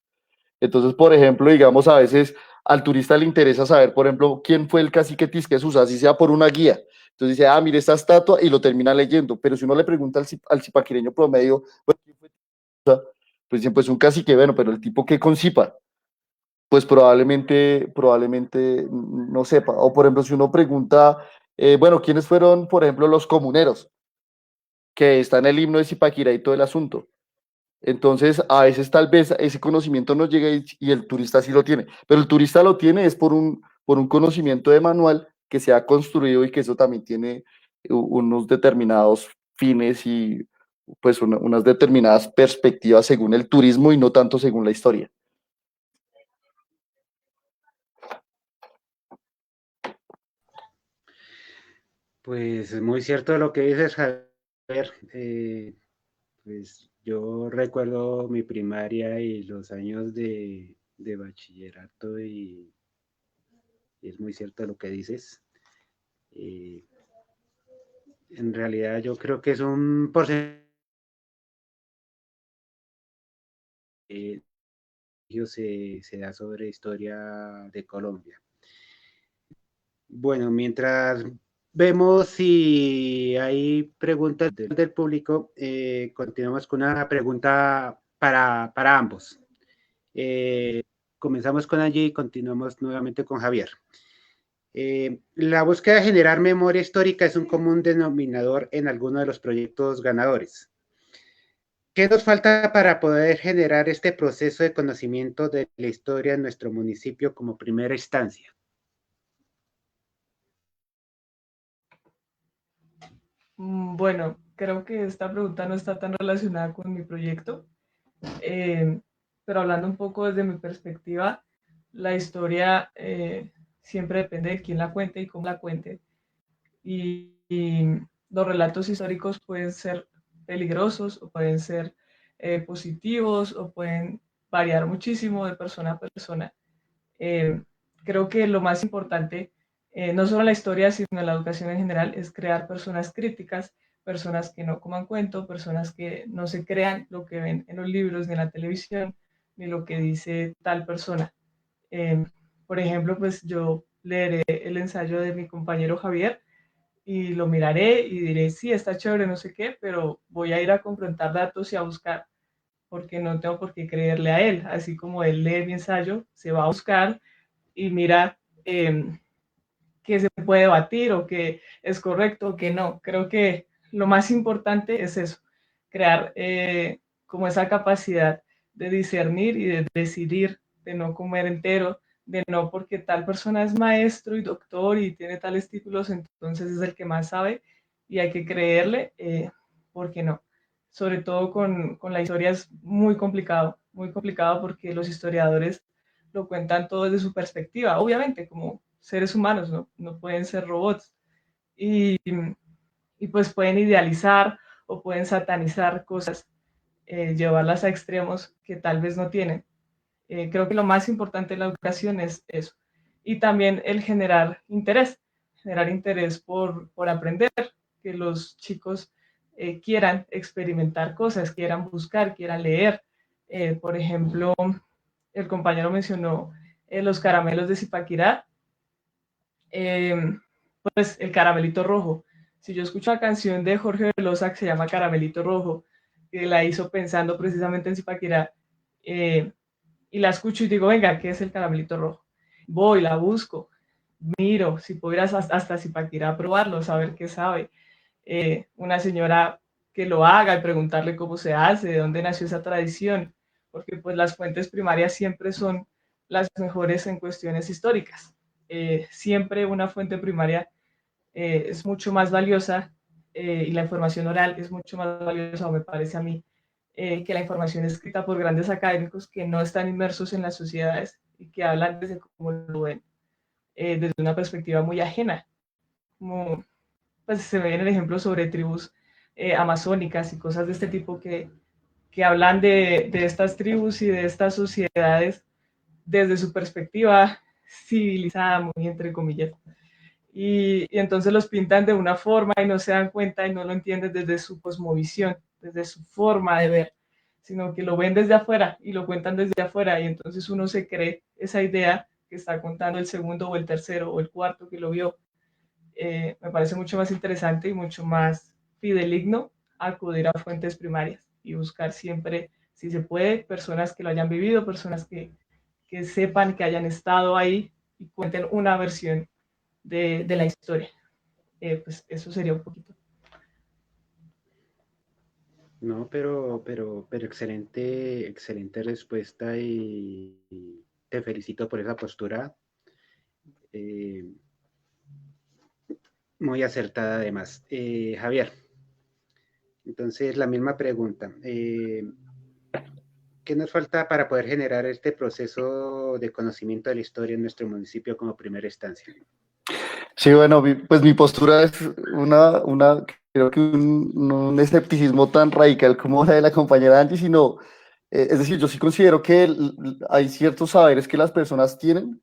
Entonces, por ejemplo, digamos, a veces al turista le interesa saber, por ejemplo, quién fue el cacique Tisquesus, así sea por una guía. Entonces dice, ah, mire esta estatua y lo termina leyendo. Pero si uno le pregunta al zipaquireño promedio, pues, ¿quién fue Tisquesusa? Pues dicen, pues un cacique, bueno, pero el tipo que concipa, pues probablemente no sepa. O por ejemplo, si uno pregunta, bueno, ¿quiénes fueron, por ejemplo, los comuneros? Que está en el himno de Zipaquirá y todo el asunto. Entonces, a veces tal vez ese conocimiento no llega y el turista sí lo tiene, pero el turista lo tiene es por un conocimiento de manual que se ha construido y que eso también tiene unos determinados fines y pues unas determinadas perspectivas según el turismo y no tanto según la historia. Pues es muy cierto lo que dices, Javier. Pues yo recuerdo mi primaria y los años de bachillerato y es muy cierto lo que dices. Eh, en realidad yo creo que es un porcentaje se da sobre historia de Colombia. Bueno, mientras vemos si hay preguntas del público, continuamos con una pregunta para ambos. Comenzamos con Angie y continuamos nuevamente con Javier. La búsqueda de generar memoria histórica es un común denominador en algunos de los proyectos ganadores. ¿Qué nos falta para poder generar este proceso de conocimiento de la historia en nuestro municipio como primera instancia? Bueno, creo que esta pregunta no está tan relacionada con mi proyecto, pero hablando un poco desde mi perspectiva, la historia siempre depende de quién la cuente y cómo la cuente. Y los relatos históricos pueden ser peligrosos o pueden ser positivos o pueden variar muchísimo de persona a persona. Eh, Creo que lo más importante, no solo en la historia, sino en la educación en general, es crear personas críticas, personas que no coman cuento, personas que no se crean lo que ven en los libros, ni en la televisión, ni lo que dice tal persona. Eh, por ejemplo, pues yo leeré el ensayo de mi compañero Javier y lo miraré y diré, sí, está chévere, no sé qué, pero voy a ir a confrontar datos y a buscar, porque no tengo por qué creerle a él. Así como él lee mi ensayo, se va a buscar y mira qué se puede debatir o qué es correcto o qué no. Creo que lo más importante es eso, crear como esa capacidad de discernir y de decidir, de no comer entero, de no porque tal persona es maestro y doctor y tiene tales títulos, entonces es el que más sabe y hay que creerle, porque no. Sobre todo con la historia es muy complicado porque los historiadores lo cuentan todo desde su perspectiva, obviamente, como seres humanos, no pueden ser robots. Y, y pues pueden idealizar o pueden satanizar cosas, llevarlas a extremos que tal vez no tienen. Creo que lo más importante en la educación es eso. Y también el generar interés por aprender, que los chicos quieran experimentar cosas, quieran buscar, quieran leer. Por ejemplo, el compañero mencionó los caramelos de Zipaquirá, eh, pues el caramelito rojo. Si yo escucho la canción de Jorge Velosa que se llama Caramelito Rojo, que la hizo pensando precisamente en Zipaquirá, y la escucho y digo, venga, ¿qué es el caramelito rojo? Voy, la busco, miro, si pudieras hasta Zipaquirá a probarlo, saber qué sabe. Una señora que lo haga y preguntarle cómo se hace, de dónde nació esa tradición, porque pues las fuentes primarias siempre son las mejores en cuestiones históricas. Siempre una fuente primaria es mucho más valiosa y la información oral es mucho más valiosa, o me parece a mí, que la información escrita por grandes académicos que no están inmersos en las sociedades y que hablan desde cómo lo ven, desde una perspectiva muy ajena. Como, pues se ven el ejemplo sobre tribus amazónicas y cosas de este tipo que hablan de estas tribus y de estas sociedades desde su perspectiva civilizada, muy entre comillas. Y entonces los pintan de una forma y no se dan cuenta y no lo entienden desde su cosmovisión, desde su forma de ver, sino que lo ven desde afuera y lo cuentan desde afuera y entonces uno se cree esa idea que está contando el segundo o el tercero o el cuarto que lo vio. Me parece mucho más interesante y mucho más fideligno acudir a fuentes primarias y buscar siempre, si se puede, personas que lo hayan vivido, personas que sepan que hayan estado ahí y cuenten una versión de la historia. Pues eso sería un poquito. No, pero excelente, excelente respuesta y te felicito por esa postura. Eh, Muy acertada además. Javier, entonces la misma pregunta. ¿Qué nos falta para poder generar este proceso de conocimiento de la historia en nuestro municipio como primera instancia? Sí, bueno, pues mi postura es creo que un escepticismo tan radical como la de la compañera Angie, sino, es decir, yo sí considero que hay ciertos saberes que las personas tienen,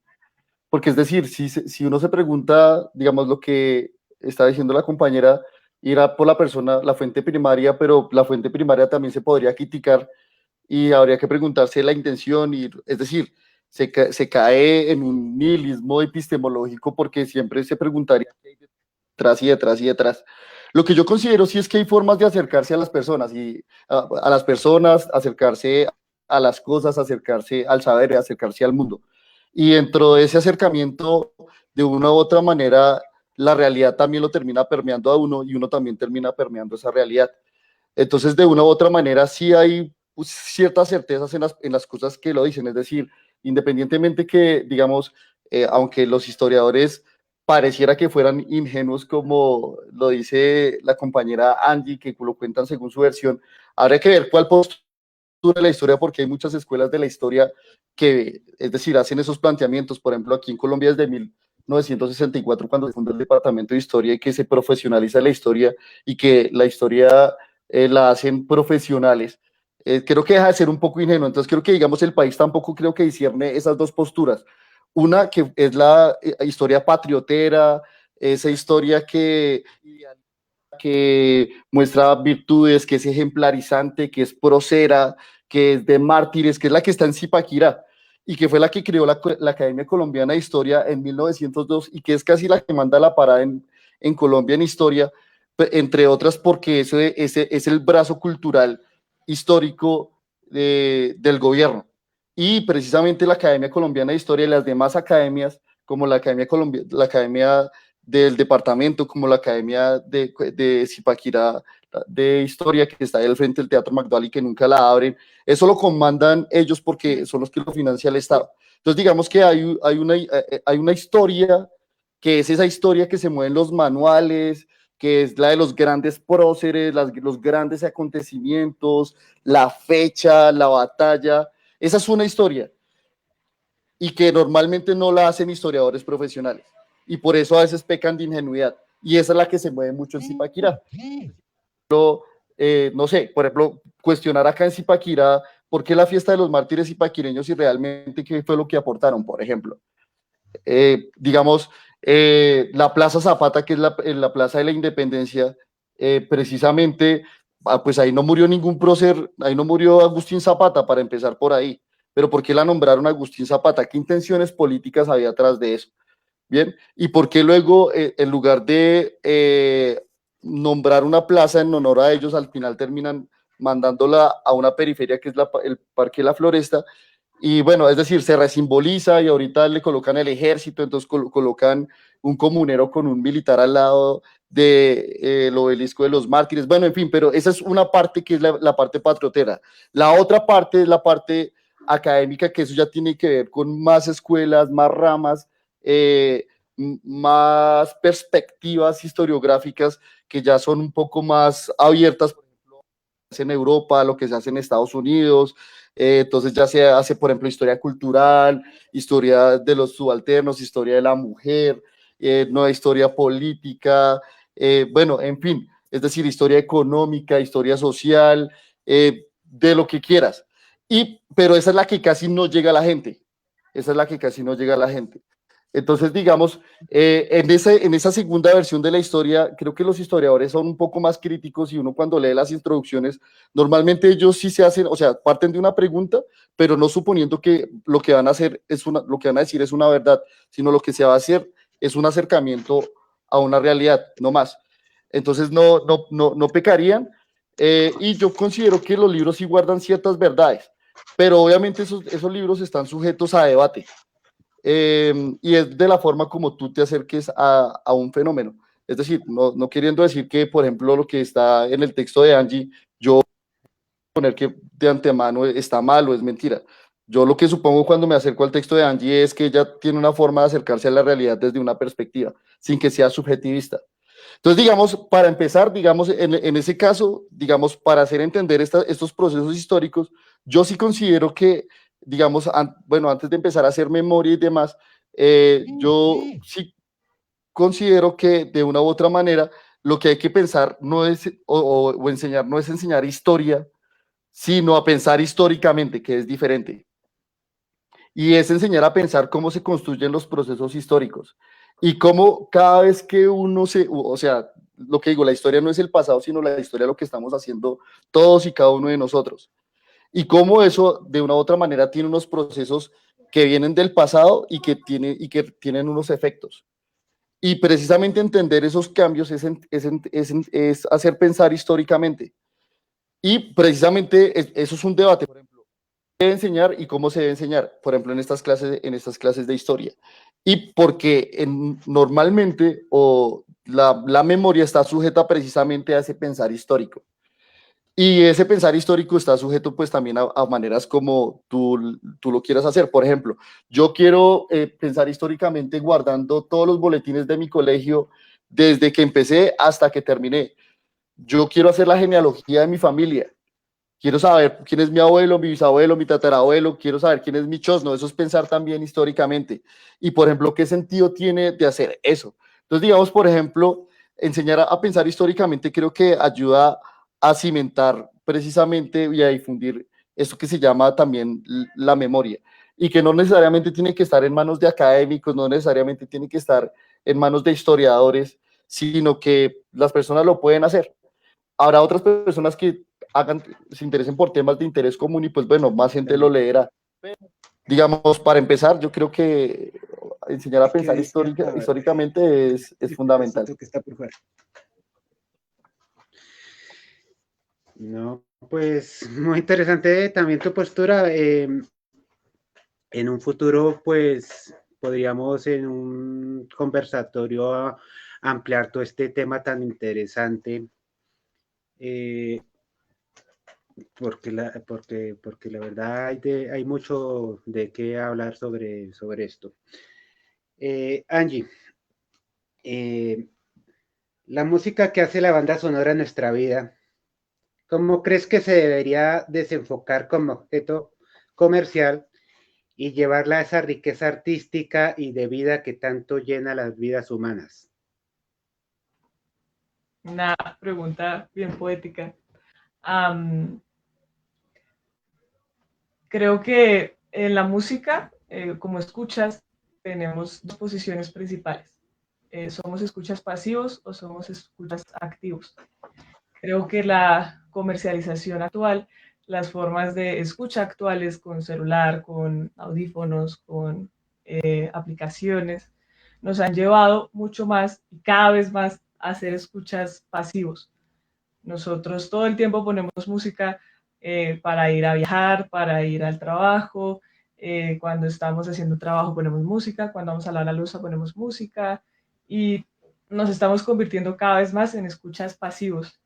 porque es decir, si uno se pregunta, digamos, lo que está diciendo la compañera, irá por la persona, la fuente primaria, pero la fuente primaria también se podría criticar y habría que preguntarse la intención, y, es decir, se cae en un nihilismo epistemológico porque siempre se preguntaría qué hay detrás y detrás y detrás. Lo que yo considero sí es que hay formas de acercarse a las personas, y a las personas, acercarse a las cosas, acercarse al saber, acercarse al mundo. Y dentro de ese acercamiento, de una u otra manera, la realidad también lo termina permeando a uno y uno también termina permeando esa realidad. Entonces, de una u otra manera, sí hay ciertas certezas en las cosas que lo dicen, es decir, independientemente que, digamos, aunque los historiadores pareciera que fueran ingenuos, como lo dice la compañera Angie, que lo cuentan según su versión. Habrá que ver cuál postura de la historia, porque hay muchas escuelas de la historia que, es decir, hacen esos planteamientos. Por ejemplo, aquí en Colombia desde 1964, cuando se fundó el Departamento de Historia y que se profesionaliza la historia y que la historia la hacen profesionales. Creo que deja de ser un poco ingenuo. Entonces creo que, digamos, el país tampoco creo que discierne esas dos posturas. Una que es la historia patriotera, esa historia que muestra virtudes, que es ejemplarizante, que es procera, que es de mártires, que es la que está en Zipaquirá y que fue la que creó la Academia Colombiana de Historia en 1902 y que es casi la que manda la parada en Colombia en historia, entre otras porque ese es el brazo cultural histórico del gobierno. Y precisamente la Academia Colombiana de Historia y las demás academias, como la Academia del departamento, como la Academia de Zipaquirá de Historia, que está ahí al frente del Teatro Magdalena y que nunca la abren, eso lo comandan ellos porque son los que lo financia el Estado. Entonces, digamos que hay una historia, que es esa historia que se mueve en los manuales, que es la de los grandes próceres, los grandes acontecimientos, la fecha, la batalla. Esa es una historia y que normalmente no la hacen historiadores profesionales. Y por eso a veces pecan de ingenuidad. Y esa es la que se mueve mucho en Zipaquirá. No sé, por ejemplo, cuestionar acá en Zipaquirá por qué la fiesta de los mártires zipaquireños y realmente qué fue lo que aportaron, por ejemplo. Digamos, la Plaza Zapata, que es la Plaza de la Independencia, precisamente, pues ahí no murió ningún prócer, ahí no murió Agustín Zapata, para empezar por ahí. Pero ¿por qué la nombraron Agustín Zapata? ¿Qué intenciones políticas había atrás de eso? Bien, ¿y por qué luego, en lugar de nombrar una plaza en honor a ellos, al final terminan mandándola a una periferia que es el Parque La Floresta? Y bueno, es decir, se resimboliza y ahorita le colocan el ejército, entonces colocan un comunero con un militar al lado del obelisco de los mártires. Bueno, en fin, pero esa es una parte que es la parte patriotera. La otra parte es la parte académica, que eso ya tiene que ver con más escuelas, más ramas, eh, más perspectivas historiográficas que ya son un poco más abiertas, por ejemplo, en Europa, lo que se hace en Estados Unidos. Entonces ya se hace, por ejemplo, historia cultural, historia de los subalternos, historia de la mujer, nueva historia política, bueno, en fin, es decir, historia económica, historia social, de lo que quieras. Pero esa es la que casi no llega a la gente. Esa es la que casi no llega a la gente. Entonces, digamos, en esa segunda versión de la historia, creo que los historiadores son un poco más críticos y uno cuando lee las introducciones, normalmente ellos sí se hacen, o sea, parten de una pregunta, pero no suponiendo que lo que van a hacer lo que van a decir es una verdad, sino lo que se va a hacer es un acercamiento a una realidad, no más. Entonces, no pecarían. Y yo considero que los libros sí guardan ciertas verdades, pero obviamente esos libros están sujetos a debate. Y es de la forma como tú te acerques a un fenómeno. Es decir, no queriendo decir que, por ejemplo, lo que está en el texto de Angie, yo poner que de antemano está mal o es mentira. Yo lo que supongo cuando me acerco al texto de Angie es que ella tiene una forma de acercarse a la realidad desde una perspectiva, sin que sea subjetivista. Entonces, digamos, para empezar, digamos, en ese caso, digamos, para hacer entender estos procesos históricos, yo sí considero que, digamos, bueno, antes de empezar a hacer memoria y demás, yo sí considero que de una u otra manera lo que hay que pensar no es, o enseñar, no es enseñar historia, sino a pensar históricamente, que es diferente. Y es enseñar a pensar cómo se construyen los procesos históricos y cómo cada vez que uno o sea, lo que digo, la historia no es el pasado, sino la historia de lo que estamos haciendo todos y cada uno de nosotros. Y cómo eso, de una u otra manera, tiene unos procesos que vienen del pasado y que tienen unos efectos. Y precisamente entender esos cambios es hacer pensar históricamente. Y precisamente eso es un debate, por ejemplo, debe enseñar y cómo se debe enseñar, por ejemplo, en estas clases de historia. Y porque normalmente la memoria está sujeta precisamente a ese pensar histórico. Y ese pensar histórico está sujeto pues también a maneras como tú lo quieras hacer. Por ejemplo, yo quiero pensar históricamente guardando todos los boletines de mi colegio desde que empecé hasta que terminé. Yo quiero hacer la genealogía de mi familia. Quiero saber quién es mi abuelo, mi bisabuelo, mi tatarabuelo, quiero saber quién es mi chosno. Eso es pensar también históricamente. Y, por ejemplo, ¿qué sentido tiene de hacer eso? Entonces, digamos, por ejemplo, enseñar a pensar históricamente creo que ayuda a cimentar precisamente y a difundir esto que se llama también la memoria. Y que no necesariamente tiene que estar en manos de académicos, no necesariamente tiene que estar en manos de historiadores, sino que las personas lo pueden hacer. Habrá otras personas que se interesen por temas de interés común y pues bueno, más gente lo leerá. Digamos, para empezar, yo creo que enseñar a pensar históricamente es fundamental. Que está por fuera. No, pues muy interesante también tu postura. En un futuro, pues podríamos en un conversatorio ampliar todo este tema tan interesante. Porque la verdad hay mucho de qué hablar sobre esto. Angie, la música que hace la banda sonora en nuestra vida, ¿cómo crees que se debería desenfocar como objeto comercial y llevarla a esa riqueza artística y de vida que tanto llena las vidas humanas? Una pregunta bien poética. Creo que en la música, como escuchas, tenemos dos posiciones principales. ¿Somos escuchas pasivos o somos escuchas activos? Creo que la comercialización actual, las formas de escucha actuales con celular, con audífonos, con aplicaciones, nos han llevado mucho más y cada vez más a ser escuchas pasivos. Nosotros todo el tiempo ponemos música para ir a viajar, para ir al trabajo. Cuando estamos haciendo trabajo ponemos música, cuando vamos a lavar la loza ponemos música y nos estamos convirtiendo cada vez más en escuchas pasivos.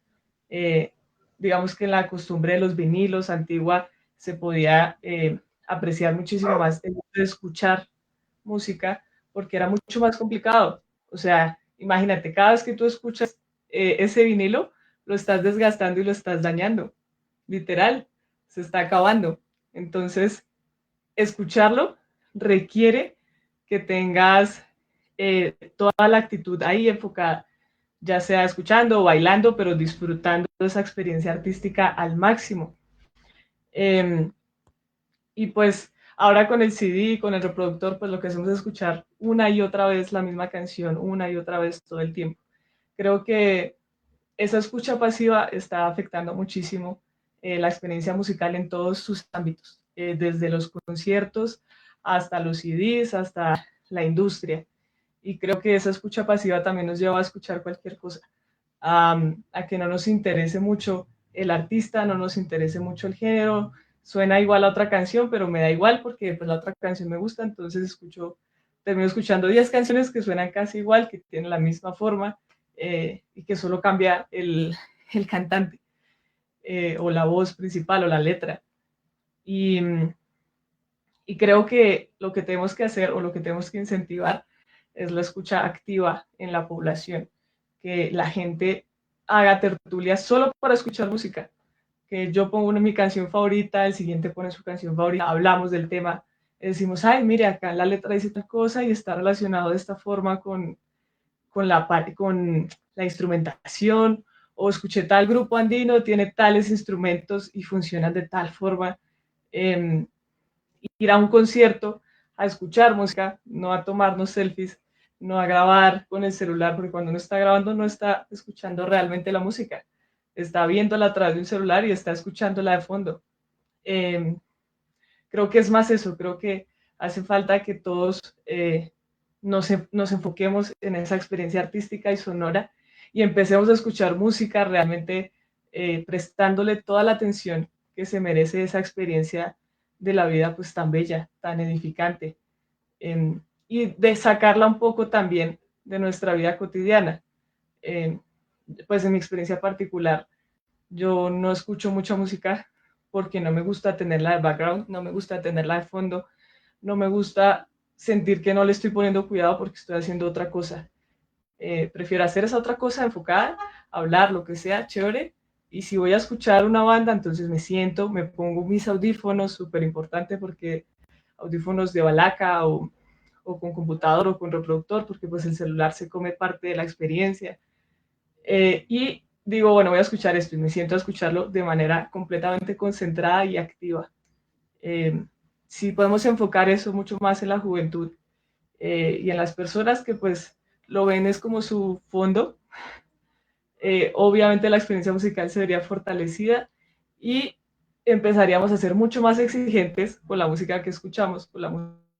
Eh, digamos que en la costumbre de los vinilos antigua se podía apreciar muchísimo más el hecho de escuchar música porque era mucho más complicado. O sea, imagínate, cada vez que tú escuchas ese vinilo, lo estás desgastando y lo estás dañando. Literal, se está acabando. Entonces, escucharlo requiere que tengas toda la actitud ahí enfocada, ya sea escuchando o bailando, pero disfrutando de esa experiencia artística al máximo. Y pues ahora con el CD, con el reproductor, pues lo que hacemos es escuchar una y otra vez la misma canción, una y otra vez todo el tiempo. Creo que esa escucha pasiva está afectando muchísimo la experiencia musical en todos sus ámbitos, desde los conciertos hasta los CDs, hasta la industria. Y creo que esa escucha pasiva también nos lleva a escuchar cualquier cosa, a que no nos interese mucho el artista, no nos interese mucho el género, suena igual a otra canción, pero me da igual porque pues, la otra canción me gusta, entonces termino escuchando 10 canciones que suenan casi igual, que tienen la misma forma y que solo cambia el cantante o la voz principal o la letra. Y, y creo que lo que tenemos que hacer o lo que tenemos que incentivar es la escucha activa en la población, que la gente haga tertulias solo para escuchar música, que yo pongo mi canción favorita, el siguiente pone su canción favorita, hablamos del tema, decimos, ay, mire, acá la letra dice tal cosa y está relacionado de esta forma con la instrumentación, o escuché tal grupo andino, tiene tales instrumentos y funcionan de tal forma. Eh, Ir a un concierto a escuchar música, no a tomarnos selfies, no a grabar con el celular, porque cuando uno está grabando no está escuchando realmente la música, está viéndola a través de un celular y está escuchándola de fondo. Eh, Creo que es más eso, creo que hace falta que todos nos enfoquemos en esa experiencia artística y sonora y empecemos a escuchar música realmente prestándole toda la atención que se merece esa experiencia de la vida pues tan bella, tan edificante, y de sacarla un poco también de nuestra vida cotidiana. Pues en mi experiencia particular, Yo no escucho mucha música porque no me gusta tenerla de background, no me gusta tenerla de fondo, no me gusta sentir que no le estoy poniendo cuidado porque estoy haciendo otra cosa. Prefiero hacer esa otra cosa enfocada, hablar, lo que sea, chévere. Y si voy a escuchar una banda, entonces me siento, me pongo mis audífonos, súper importante porque audífonos de balaca o con computador o con reproductor, porque pues el celular se come parte de la experiencia. Y digo, bueno, voy a escuchar esto y me siento a escucharlo de manera completamente concentrada y activa. Eh, si podemos enfocar eso mucho más en la juventud y en las personas que pues lo ven es como su fondo, obviamente la experiencia musical se vería fortalecida y empezaríamos a ser mucho más exigentes con la música que escuchamos, con la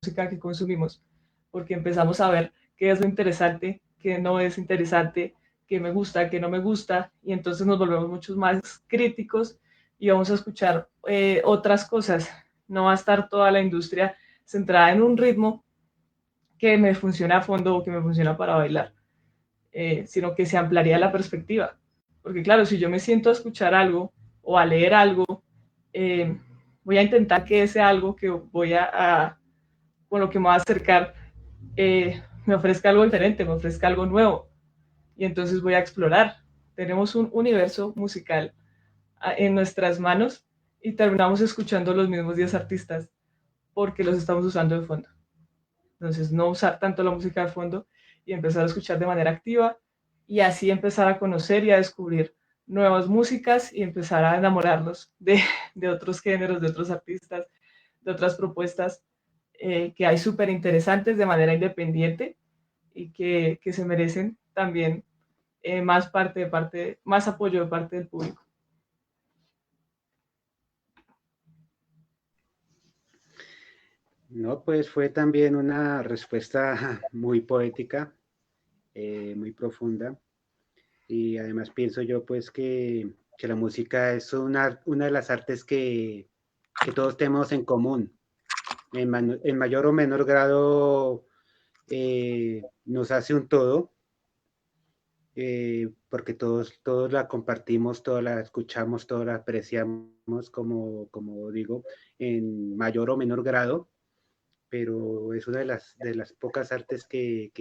música que consumimos, porque empezamos a ver qué es lo interesante, qué no es interesante, qué me gusta, qué no me gusta, y entonces nos volvemos mucho más críticos y vamos a escuchar otras cosas. No va a estar toda la industria centrada en un ritmo que me funciona a fondo o que me funciona para bailar, sino que se ampliaría la perspectiva. Porque claro, si yo me siento a escuchar algo o a leer algo, eh, voy a intentar que ese algo que con lo que me voy a acercar me ofrezca algo diferente, me ofrezca algo nuevo. Y entonces voy a explorar. Tenemos un universo musical en nuestras manos y terminamos escuchando los mismos 10 artistas porque los estamos usando de fondo. Entonces, no usar tanto la música de fondo y empezar a escuchar de manera activa y así empezar a conocer y a descubrir nuevas músicas y empezar a enamorarnos de otros géneros, de otros artistas, de otras propuestas que hay súper interesantes de manera independiente y que se merecen también más apoyo de parte del público. No, pues fue también una respuesta muy poética, muy profunda. Y además pienso yo pues que la música es una de las artes que todos tenemos en común. En mayor o menor grado nos hace un todo, porque todos la compartimos, todos la escuchamos, todos la apreciamos, como digo, en mayor o menor grado, pero es una de las pocas artes que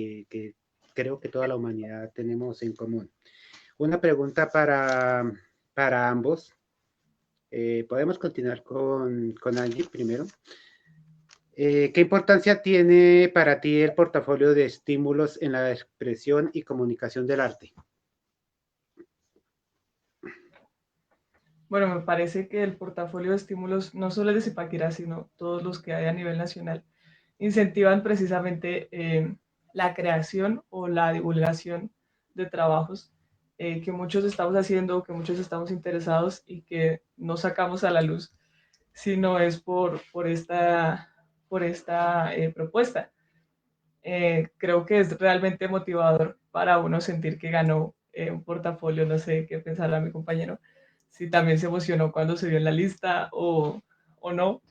creo que toda la humanidad tenemos en común. Una pregunta para ambos. Podemos continuar con Angie primero. ¿Qué importancia tiene para ti el portafolio de estímulos en la expresión y comunicación del arte? Bueno, me parece que el portafolio de estímulos, no solo el de Zipaquirá, sino todos los que hay a nivel nacional, incentivan precisamente la creación o la divulgación de trabajos que muchos estamos haciendo, que muchos estamos interesados y que no sacamos a la luz, sino es por esta propuesta. Creo que es realmente motivador para uno sentir que ganó un portafolio, no sé qué pensará mi compañero, si también se emocionó cuando se vio en la lista o no,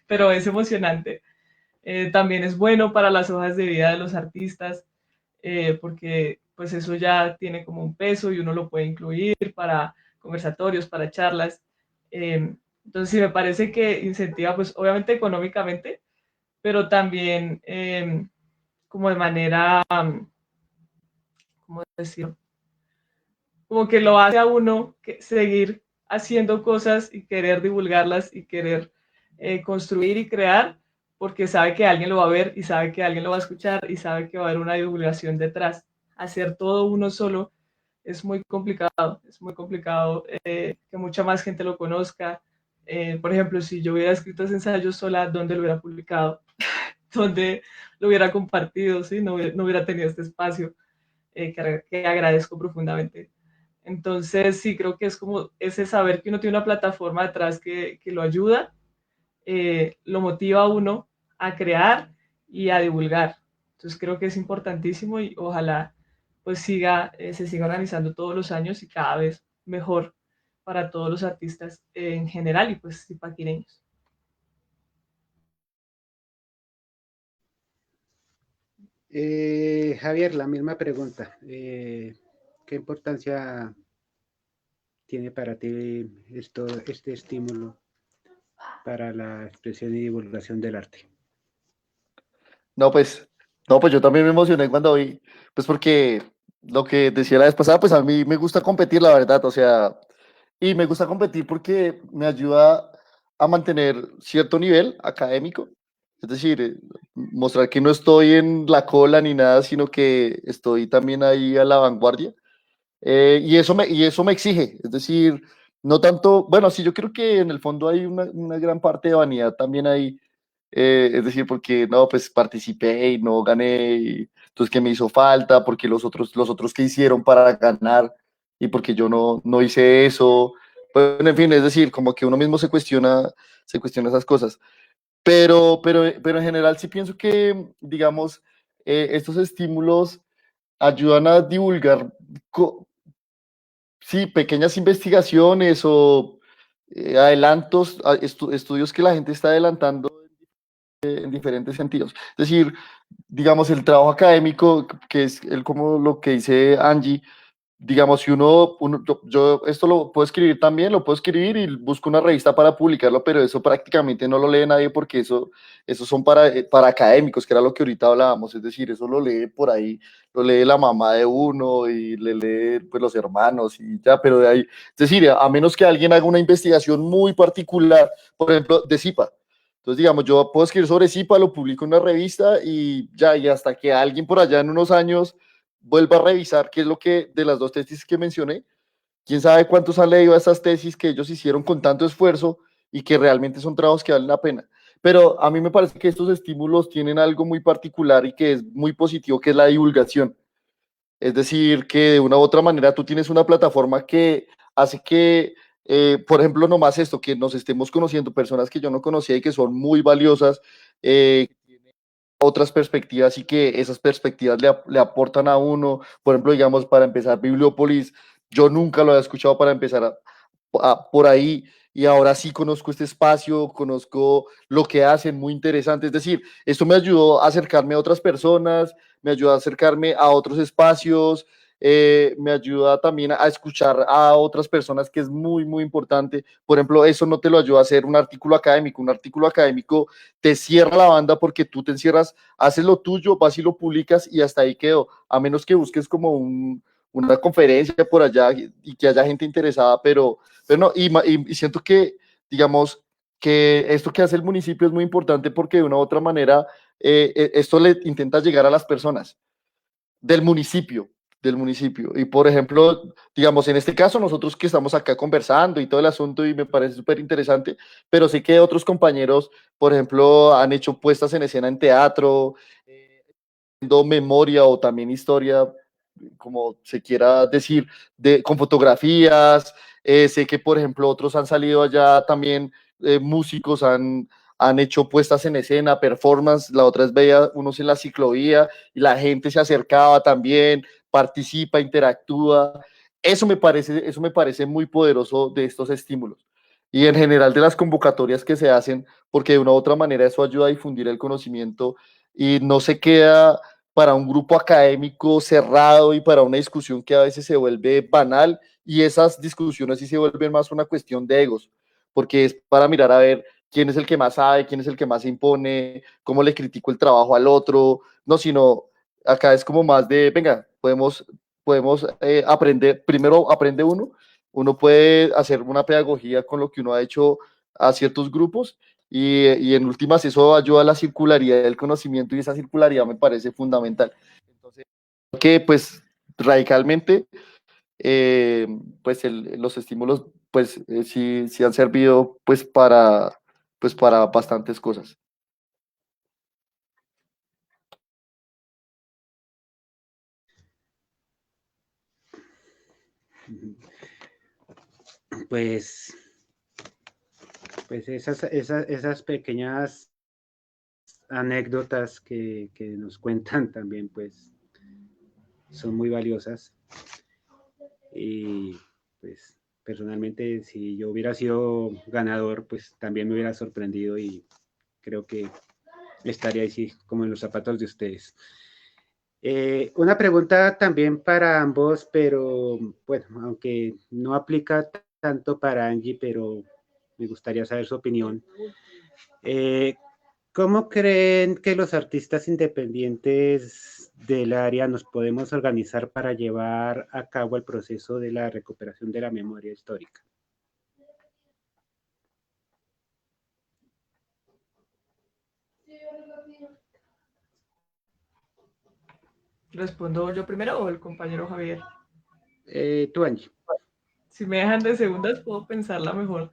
pero es emocionante. También es bueno para las hojas de vida de los artistas, porque pues eso ya tiene como un peso y uno lo puede incluir para conversatorios, para charlas. Entonces sí me parece que incentiva pues obviamente económicamente, pero también como de manera, ¿cómo decirlo? Como que lo hace a uno seguir haciendo cosas y querer divulgarlas y querer construir y crear porque sabe que alguien lo va a ver y sabe que alguien lo va a escuchar y sabe que va a haber una divulgación detrás. Hacer todo uno solo es muy complicado que mucha más gente lo conozca. Por ejemplo, si yo hubiera escrito ese ensayo sola, ¿dónde lo hubiera publicado? ¿Dónde lo hubiera compartido? ¿Sí? No hubiera tenido este espacio que agradezco profundamente. Entonces, sí, creo que es como ese saber que uno tiene una plataforma detrás que lo ayuda, lo motiva a uno a crear y a divulgar. Entonces, creo que es importantísimo y ojalá pues se siga organizando todos los años y cada vez mejor para todos los artistas en general y pues zipaquireños. Javier, la misma pregunta. ¿Qué importancia tiene para ti este estímulo para la expresión y divulgación del arte? No, pues, no, pues yo también me emocioné cuando vi, pues porque lo que decía la vez pasada, pues a mí me gusta competir, la verdad, o sea, y me gusta competir porque me ayuda a mantener cierto nivel académico, es decir, mostrar que no estoy en la cola ni nada, sino que estoy también ahí a la vanguardia. Y eso me exige, es decir, no tanto, bueno, sí, yo creo que en el fondo hay una gran parte de vanidad también ahí, es decir, porque no, pues participé y no gané, y entonces que me hizo falta, porque los otros que hicieron para ganar y porque yo no hice eso, bueno, en fin, es decir, como que uno mismo se cuestiona esas cosas, pero en general sí pienso que, digamos, estos estímulos ayudan a divulgar sí, pequeñas investigaciones o adelantos, estudios que la gente está adelantando en diferentes sentidos. Es decir, digamos, el trabajo académico, que es como lo que dice Angie, digamos, si yo esto lo puedo escribir también, lo puedo escribir y busco una revista para publicarlo, pero eso prácticamente no lo lee nadie porque eso son para académicos, que era lo que ahorita hablábamos, es decir, eso lo lee por ahí, lo lee la mamá de uno y le lee pues los hermanos y ya, pero de ahí, es decir, a menos que alguien haga una investigación muy particular, por ejemplo, de Zipa. Entonces, digamos, yo puedo escribir sobre Zipa, lo publico en una revista y ya, y hasta que alguien por allá en unos años vuelva a revisar qué es lo que de las dos tesis que mencioné, quién sabe cuántos han leído esas tesis que ellos hicieron con tanto esfuerzo y que realmente son trabajos que valen la pena. Pero a mí me parece que estos estímulos tienen algo muy particular y que es muy positivo, que es la divulgación. Es decir, que de una u otra manera tú tienes una plataforma que hace que, por ejemplo, nomás esto, que nos estemos conociendo personas que yo no conocía y que son muy valiosas, otras perspectivas y que esas perspectivas le aportan a uno. Por ejemplo, digamos, para empezar, Bibliópolis, yo nunca lo había escuchado para empezar por ahí y ahora sí conozco este espacio, conozco lo que hacen, muy interesante. Es decir, esto me ayudó a acercarme a otras personas, me ayudó a acercarme a otros espacios, me ayuda también a escuchar a otras personas, que es muy, muy importante. Por ejemplo, eso no te lo ayuda a hacer un artículo académico. Un artículo académico te cierra la banda porque tú te encierras, haces lo tuyo, vas y lo publicas y hasta ahí quedó. A menos que busques como una conferencia por allá y que haya gente interesada, pero no, y siento que, digamos, que esto que hace el municipio es muy importante porque de una u otra manera esto le intenta llegar a las personas del municipio, del municipio. Y por ejemplo, digamos, en este caso, nosotros que estamos acá conversando y todo el asunto, y me parece súper interesante, pero sé que otros compañeros, por ejemplo, han hecho puestas en escena en teatro, haciendo memoria o también historia, como se quiera decir, con fotografías. Sé que, por ejemplo, otros han salido allá también, músicos han hecho puestas en escena, performance. La otra vez veía unos en la ciclovía y la gente se acercaba también, participa, interactúa. Eso me parece muy poderoso de estos estímulos. Y en general de las convocatorias que se hacen, porque de una u otra manera eso ayuda a difundir el conocimiento y no se queda para un grupo académico cerrado y para una discusión que a veces se vuelve banal, y esas discusiones sí se vuelven más una cuestión de egos, porque es para mirar a ver quién es el que más sabe, quién es el que más se impone, cómo le critico el trabajo al otro, no, sino acá es como más de, venga, podemos aprender, primero aprende uno puede hacer una pedagogía con lo que uno ha hecho a ciertos grupos y en últimas eso ayuda a la circularidad del conocimiento y esa circularidad me parece fundamental. Entonces, que pues radicalmente, eh, pues los estímulos pues sí han servido pues para bastantes cosas. Pues, pues esas pequeñas anécdotas que nos cuentan también, pues, son muy valiosas. Y pues personalmente, si yo hubiera sido ganador, pues también me hubiera sorprendido y creo que estaría así como en los zapatos de ustedes. Una pregunta también para ambos, pero bueno, aunque no aplica tanto para Angie, pero me gustaría saber su opinión. Eh, ¿Cómo creen que los artistas independientes del área nos podemos organizar para llevar a cabo el proceso de la recuperación de la memoria histórica? ¿Respondo yo primero o el compañero Javier? Tú, Angie. Si me dejan de segundas, puedo pensarla mejor.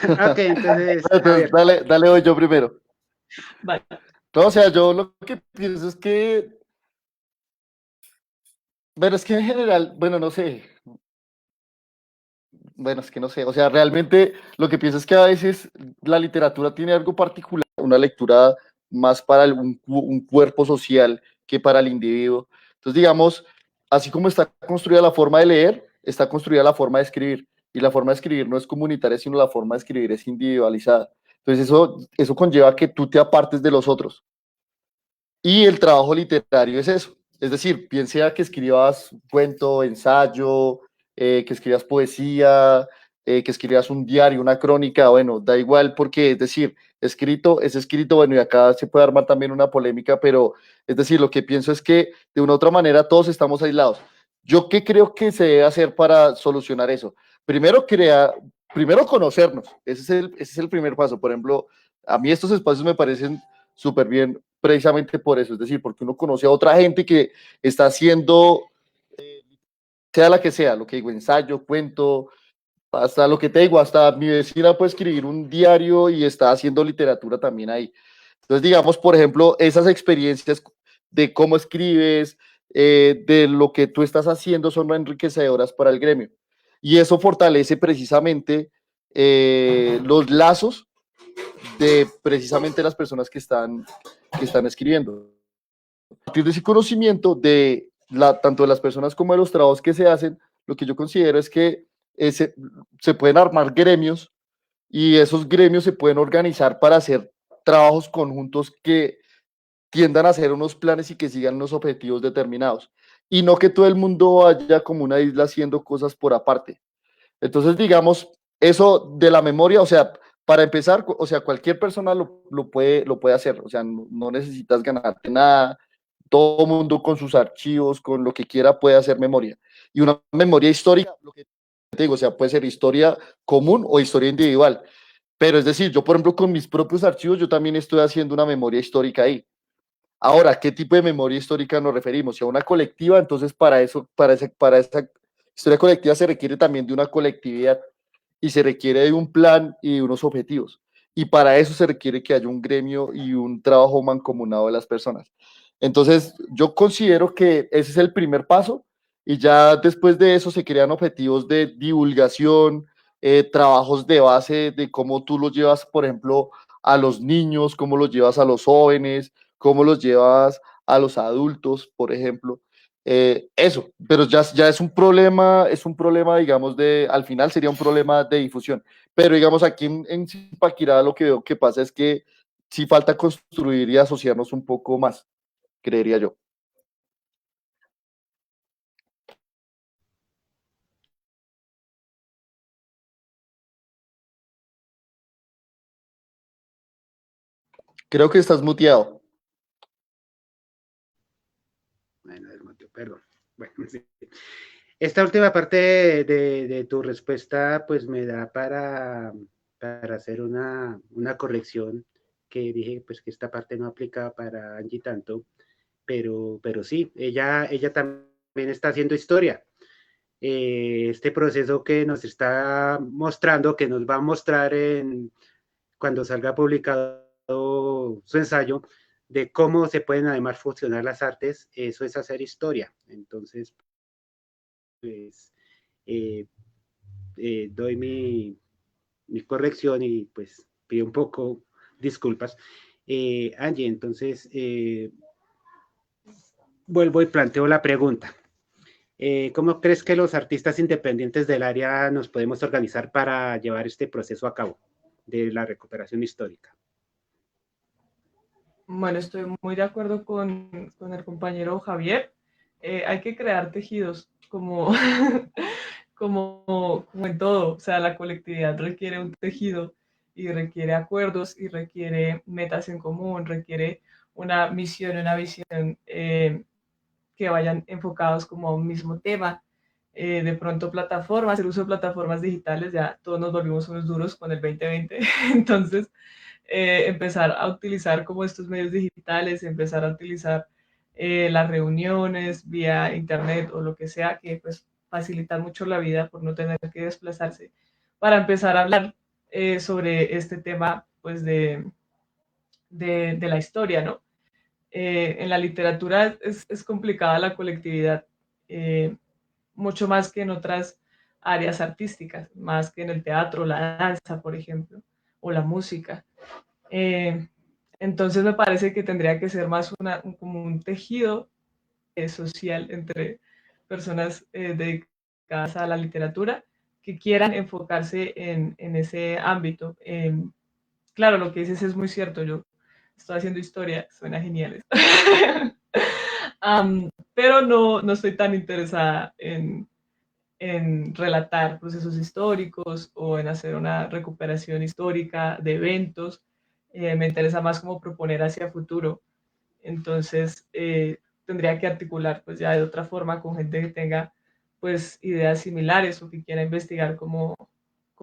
Ok, entonces, Entonces, Javier. dale voy yo primero. Vale. No, o sea, yo lo que pienso es que, bueno, es que en general, bueno, no sé, bueno, es que no sé, o sea, realmente lo que pienso es que a veces la literatura tiene algo particular, una lectura más para un cuerpo social que para el individuo. Entonces, digamos, así como está construida la forma de leer, está construida la forma de escribir, y la forma de escribir no es comunitaria, sino la forma de escribir es individualizada. Entonces, eso conlleva que tú te apartes de los otros. Y el trabajo literario es eso. Es decir, bien sea que escribas cuento, ensayo, que escribas poesía, que escribas un diario, una crónica, bueno, da igual porque, es decir, escrito es escrito, bueno, y acá se puede armar también una polémica, pero es decir, lo que pienso es que de una u otra manera todos estamos aislados. ¿Yo qué creo que se debe hacer para solucionar eso? Primero, primero conocernos, ese es el primer paso. Por ejemplo, a mí estos espacios me parecen súper bien precisamente por eso, es decir, porque uno conoce a otra gente que está haciendo, sea la que sea, lo que digo, ensayo, cuento, hasta lo que te digo, hasta mi vecina puede escribir un diario y está haciendo literatura también ahí. Entonces, digamos, por ejemplo, esas experiencias de cómo escribes, de lo que tú estás haciendo son enriquecedoras para el gremio. Y eso fortalece precisamente los lazos de precisamente las personas que están escribiendo. A partir de ese conocimiento de tanto de las personas como de los trabajos que se hacen, lo que yo considero es que se pueden armar gremios y esos gremios se pueden organizar para hacer trabajos conjuntos que tiendan a hacer unos planes y que sigan unos objetivos determinados. Y no que todo el mundo vaya como una isla haciendo cosas por aparte. Entonces, digamos, eso de la memoria, o sea, para empezar, o sea, cualquier persona lo puede hacer, o sea, no necesitas ganarte nada, todo mundo con sus archivos, con lo que quiera puede hacer memoria. Y una memoria histórica, lo que te digo, o sea, puede ser historia común o historia individual. Pero es decir, yo, por ejemplo, con mis propios archivos, yo también estoy haciendo una memoria histórica ahí. Ahora, ¿qué tipo de memoria histórica nos referimos? Si a una colectiva, entonces para esa historia colectiva se requiere también de una colectividad y se requiere de un plan y de unos objetivos. Y para eso se requiere que haya un gremio y un trabajo mancomunado de las personas. Entonces, yo considero que ese es el primer paso y ya después de eso se crean objetivos de divulgación, trabajos de base de cómo tú los llevas, por ejemplo, a los niños, cómo los llevas a los jóvenes, cómo los llevas a los adultos, por ejemplo. Eso, pero ya es un problema, digamos, al final sería un problema de difusión. Pero digamos, aquí en Zipaquirá lo que veo que pasa es que sí falta construir y asociarnos un poco más, creería yo. Creo que estás muteado. Bueno, perdón. Bueno, sí. Esta última parte de tu respuesta, pues me da para hacer una corrección que dije, pues que esta parte no aplica para Angie tanto, pero sí, ella también está haciendo historia. Este proceso que nos está mostrando, que nos va a mostrar cuando salga publicado su ensayo, de cómo se pueden además fusionar las artes, eso es hacer historia. Entonces, pues, eh, doy mi corrección y pues pido un poco disculpas. Angie, entonces, vuelvo y planteo la pregunta. ¿Cómo crees que los artistas independientes del área nos podemos organizar para llevar este proceso a cabo de la recuperación histórica? Bueno, estoy muy de acuerdo con el compañero Javier. Hay que crear tejidos como, como en todo. O sea, la colectividad requiere un tejido y requiere acuerdos y requiere metas en común, requiere una misión, una visión que vayan enfocados como a un mismo tema. De pronto plataformas, el uso de plataformas digitales, ya todos nos volvimos unos duros con el 2020. Entonces, empezar a utilizar como estos medios digitales, empezar a utilizar las reuniones vía internet o lo que sea, que pues facilitar mucho la vida por no tener que desplazarse, para empezar a hablar sobre este tema pues de la historia, ¿no? En la literatura es complicada la colectividad, eh, mucho más que en otras áreas artísticas, más que en el teatro, la danza, por ejemplo, o la música. Eh, entonces me parece que tendría que ser más como un tejido social entre personas dedicadas a la literatura que quieran enfocarse en ese ámbito. Claro, lo que dices es muy cierto. Yo estoy haciendo historia, suena genial. Pero no estoy tan interesada en relatar procesos históricos o en hacer una recuperación histórica de eventos. Me interesa más como proponer hacia futuro. Entonces, tendría que articular pues ya de otra forma con gente que tenga pues ideas similares o que quiera investigar como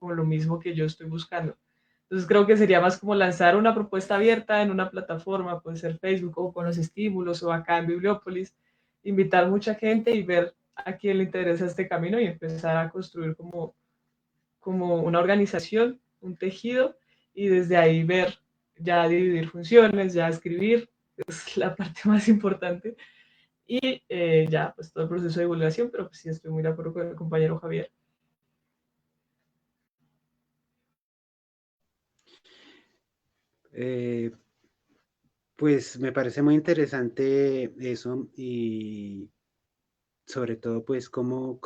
lo mismo que yo estoy buscando. Entonces creo que sería más como lanzar una propuesta abierta en una plataforma, puede ser Facebook o con los estímulos o acá en Bibliópolis, invitar mucha gente y ver a quién le interesa este camino y empezar a construir como una organización, un tejido y desde ahí ver, ya dividir funciones, ya escribir, es la parte más importante y ya pues todo el proceso de divulgación, pero pues sí estoy muy de acuerdo con el compañero Javier. Eh, pues me parece muy interesante eso y sobre todo pues cómo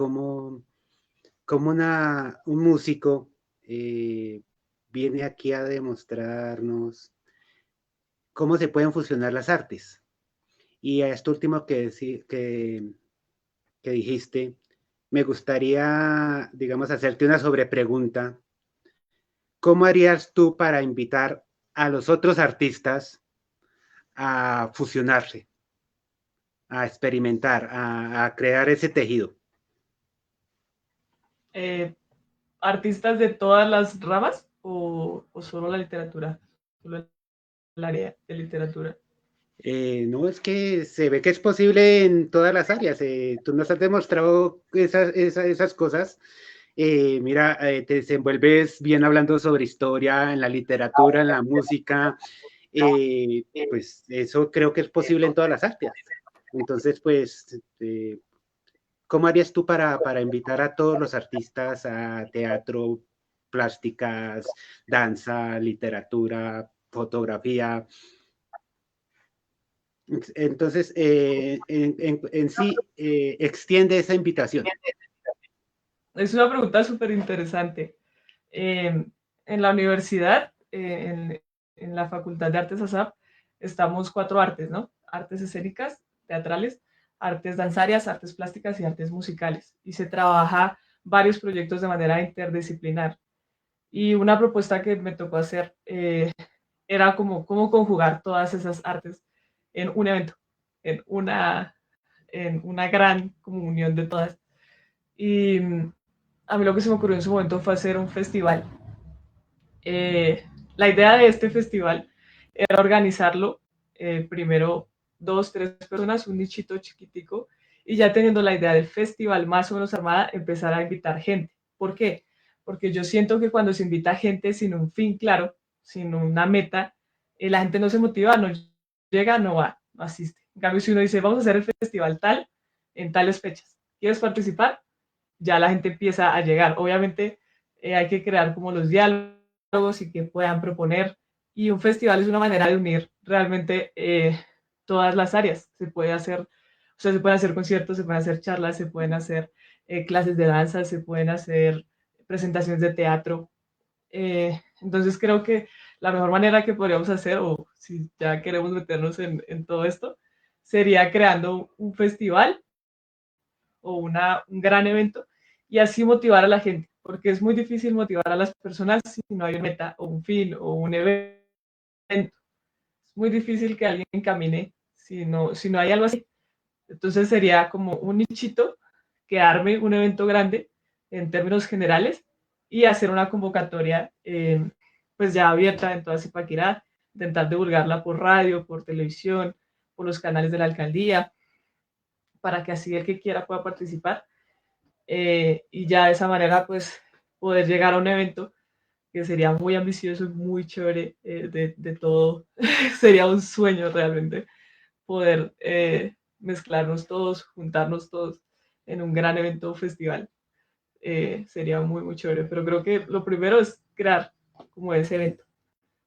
un músico viene aquí a demostrarnos cómo se pueden fusionar las artes. Y a esto último que dijiste, me gustaría, digamos, hacerte una sobrepregunta. ¿Cómo harías tú para invitar a los otros artistas a fusionarse, a experimentar, a crear ese tejido? Eh, ¿Artistas de todas las ramas o solo la literatura? Solo el área de literatura. No, es que se ve que es posible en todas las áreas. Tú nos has demostrado esas cosas. Mira, te desenvuelves bien hablando sobre historia, en la literatura, en la música. Pues eso creo que es posible en todas las artes. Entonces, pues, ¿cómo harías tú para invitar a todos los artistas a teatro, plásticas, danza, literatura, fotografía? Entonces, en sí, extiende esa invitación. Es una pregunta súper interesante. En la universidad, en la Facultad de Artes ASAP, estamos 4 artes, ¿no? Artes escénicas, teatrales, artes danzarias, artes plásticas y artes musicales. Y se trabaja varios proyectos de manera interdisciplinar. Y una propuesta que me tocó hacer era como cómo conjugar todas esas artes en un evento, en una gran comunión de todas. Y a mí lo que se me ocurrió en su momento fue hacer un festival. La idea de este festival era organizarlo primero 2, 3 personas, un nichito chiquitico, y ya teniendo la idea del festival más o menos armada, empezar a invitar gente. ¿Por qué? Porque yo siento que cuando se invita gente sin un fin claro, sin una meta, la gente no se motiva, no llega, no va, no asiste. En cambio, si uno dice, vamos a hacer el festival tal, en tales fechas, ¿quieres participar? Ya la gente empieza a llegar. Obviamente hay que crear como los diálogos y que puedan proponer. Y un festival es una manera de unir realmente todas las áreas. Se puede hacer, o sea, se pueden hacer conciertos, se pueden hacer charlas, se pueden hacer clases de danza, se pueden hacer presentaciones de teatro. Entonces creo que la mejor manera que podríamos hacer, o si ya queremos meternos en todo esto, sería creando un festival o un gran evento y así motivar a la gente, porque es muy difícil motivar a las personas si no hay una meta o un fin o un evento. Es muy difícil que alguien camine si no hay algo así. Entonces sería como un nichito que arme un evento grande en términos generales y hacer una convocatoria pues ya abierta en toda Zipaquirá, intentar divulgarla por radio, por televisión, por los canales de la alcaldía, para que así el que quiera pueda participar y ya de esa manera pues poder llegar a un evento que sería muy ambicioso y muy chévere de todo. Sería un sueño realmente poder mezclarnos todos, juntarnos todos en un gran evento o festival. Sería muy, muy chévere. Pero creo que lo primero es crear como ese evento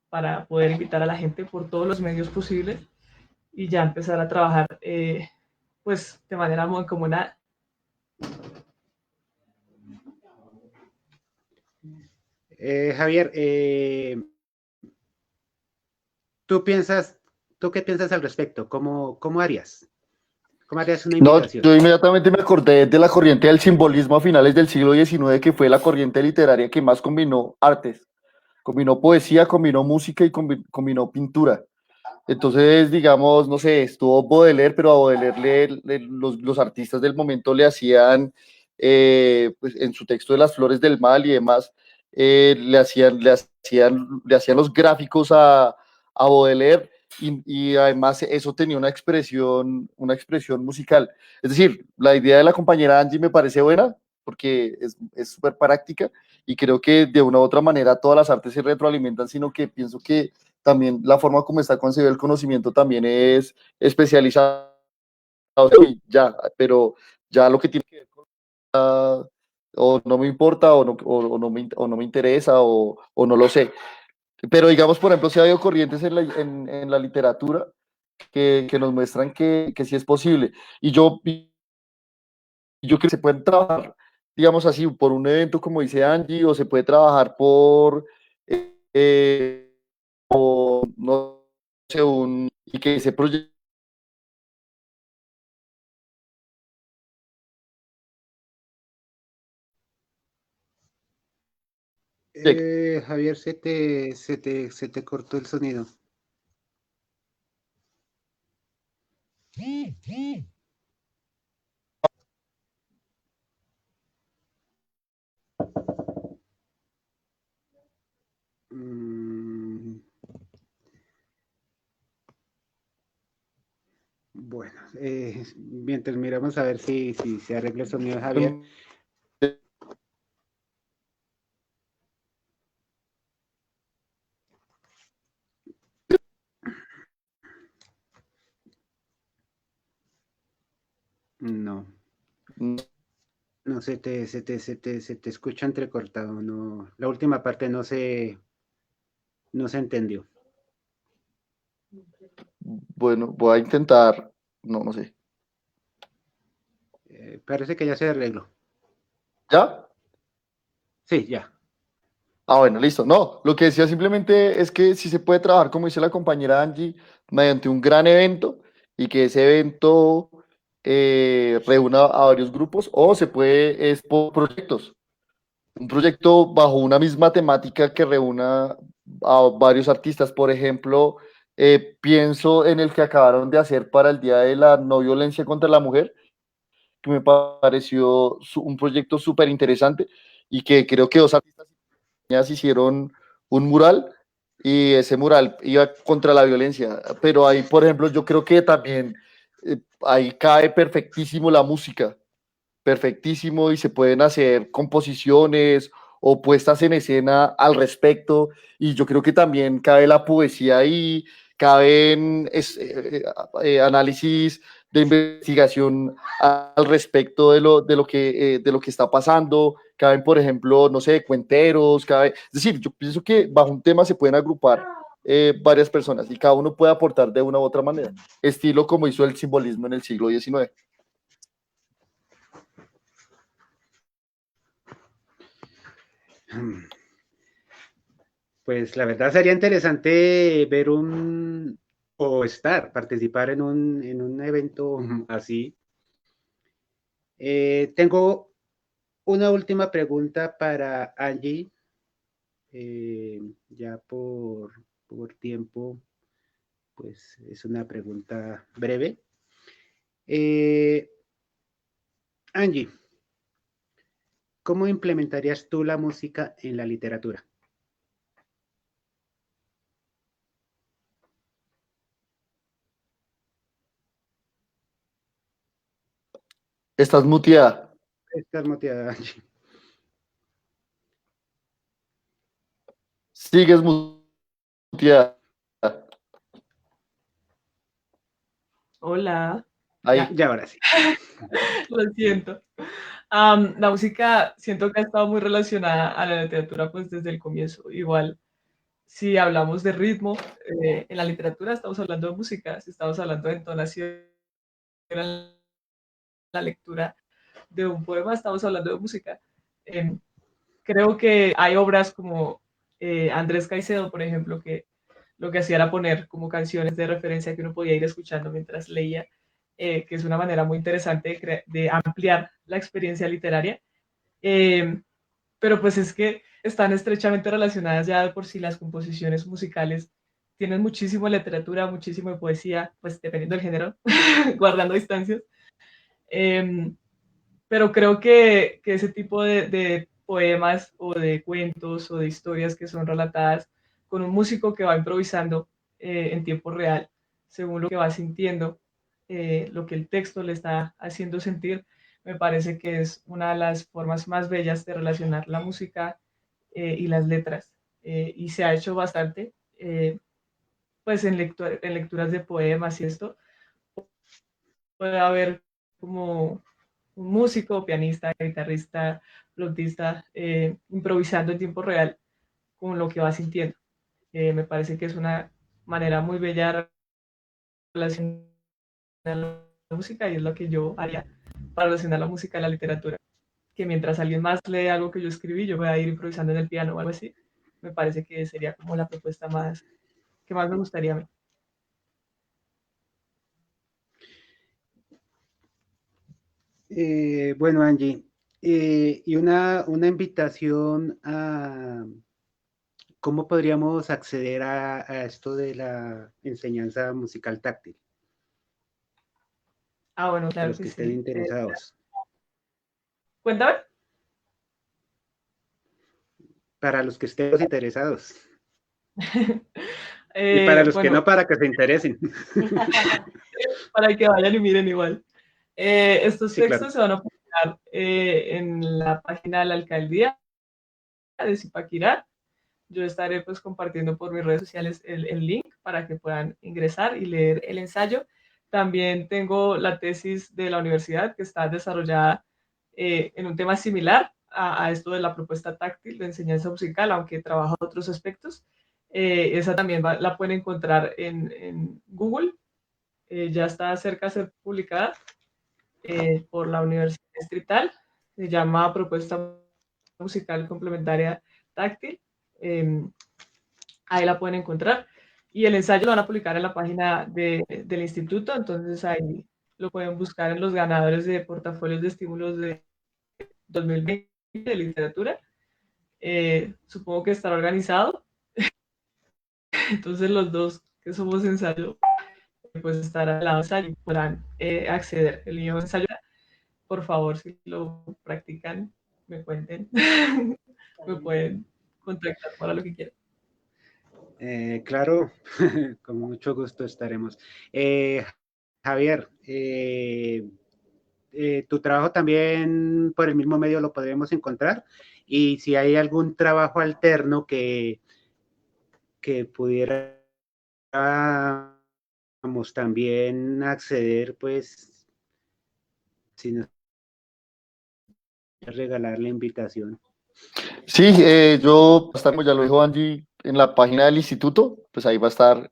para poder invitar a la gente por todos los medios posibles y ya empezar a trabajar pues de manera muy comunal. Javier, ¿tú piensas, tú qué piensas al respecto? ¿Cómo harías? ¿Cómo harías una No, invitación? yo inmediatamente me acordé de la corriente del simbolismo a finales del siglo XIX, que fue la corriente literaria que más combinó artes, combinó poesía, combinó música y combinó pintura. Entonces, digamos, no sé, estuvo Baudelaire, pero a Baudelaire los artistas del momento le hacían, pues, en su texto de Las Flores del Mal y demás, le hacían los gráficos a Baudelaire y además eso tenía una expresión musical. Es decir, la idea de la compañera Angie me parece buena porque es súper práctica y creo que de una u otra manera todas las artes se retroalimentan, sino que pienso que también la forma como está concebido el conocimiento también es especializado y ya, pero ya lo que tiene que ver con o no me importa o no me interesa o no lo sé. Pero digamos, por ejemplo, si ha habido corrientes en la literatura que nos muestran que sí es posible. Y yo creo que se pueden trabajar, digamos así, por un evento como dice Angie, o se puede trabajar no sé, y que ese proyecto. Javier, se te cortó el sonido. Mm, bueno, mientras miramos a ver si se arregla el sonido de Javier. No, no se te escucha entrecortado, no, la última parte no se entendió. Bueno, voy a intentar, no sé. Parece que ya se arregló. ¿Ya? Sí, ya. Ah, bueno, listo. No, lo que decía simplemente es que si se puede trabajar, como dice la compañera Angie, mediante un gran evento y que ese evento reúna a varios grupos o se puede, es por proyectos. Un proyecto bajo una misma temática que reúna a varios artistas. Por ejemplo, pienso en el que acabaron de hacer para el Día de la No Violencia contra la Mujer, que me pareció un proyecto súper interesante y que creo que dos artistas hicieron un mural y ese mural iba contra la violencia. Pero ahí, por ejemplo, yo creo que también ahí cae perfectísimo la música, perfectísimo, y se pueden hacer composiciones o puestas en escena al respecto, y yo creo que también cabe la poesía ahí, caben análisis de investigación al respecto de lo que está pasando, caben, por ejemplo, no sé, cuenteros, es decir, yo pienso que bajo un tema se pueden agrupar varias personas y cada uno puede aportar de una u otra manera, estilo como hizo el simbolismo en el siglo XIX. pues la verdad sería interesante ver o participar en un evento así. Tengo una última pregunta para Angie, ya por tiempo, pues es una pregunta breve. Angie, ¿cómo implementarías tú la música en la literatura? Estás muteada. Estás motivada, Angie. Sigues muteada. Hola. Ahí. Ya ahora sí. Lo siento. La música siento que ha estado muy relacionada a la literatura pues desde el comienzo. Igual, si hablamos de ritmo, en la literatura estamos hablando de música, si estamos hablando de entonación en la lectura de un poema, estamos hablando de música. Creo que hay obras como Andrés Caicedo, por ejemplo, que lo que hacía era poner como canciones de referencia que uno podía ir escuchando mientras leía, que es una manera muy interesante de ampliar la experiencia literaria. Pero pues es que están estrechamente relacionadas ya de por sí las composiciones musicales. Tienen muchísimo de literatura, muchísimo de poesía, pues dependiendo del género, guardando distancias. Eh, pero creo que ese tipo de poemas o de cuentos o de historias que son relatadas con un músico que va improvisando en tiempo real, según lo que va sintiendo, lo que el texto le está haciendo sentir, me parece que es una de las formas más bellas de relacionar la música y las letras. Y se ha hecho bastante, pues en lecturas de poemas y esto, puede haber como un músico, pianista, guitarrista, flautista, improvisando en tiempo real con lo que va sintiendo. Me parece que es una manera muy bella de relacionar la música y es lo que yo haría para relacionar la música a la literatura. Que mientras alguien más lee algo que yo escribí, yo voy a ir improvisando en el piano o algo así. Me parece que sería como la propuesta más que más me gustaría a mí. Bueno, Angie, y una invitación a cómo podríamos acceder a esto de la enseñanza musical táctil, Ah, bueno, a claro los que que estén sí. interesados. Cuéntame. Para los que estemos interesados. Y para los que Bueno, no, para que se interesen. para que vayan y miren igual. Estos Sí, claro. textos se van a publicar en la página de la alcaldía de Zipaquirá. Yo estaré pues compartiendo por mis redes sociales el link para que puedan ingresar y leer el ensayo. También tengo la tesis de la universidad que está desarrollada en un tema similar a esto de la propuesta táctil de enseñanza musical, aunque trabaja otros aspectos. Esa también la pueden encontrar en Google. Ya está cerca de ser publicada por la Universidad Distrital. Se llama Propuesta Musical Complementaria Táctil. Ahí la pueden encontrar. Y el ensayo lo van a publicar en la página del instituto, entonces ahí lo pueden buscar en los ganadores de portafolios de estímulos de 2020 de literatura. Supongo que estará organizado. Entonces los dos que somos ensayo, pues estarán al lado del ensayo y podrán acceder. El mío ensayo, por favor, si lo practican, me cuenten. Me pueden contactar para lo que quieran. Claro, con mucho gusto estaremos. Javier, tu trabajo también por el mismo medio lo podemos encontrar. Y si hay algún trabajo alterno que pudiéramos también acceder, pues, si nos regalar la invitación. Sí, yo, como ya lo dijo Angie, en la página del instituto, pues ahí va a estar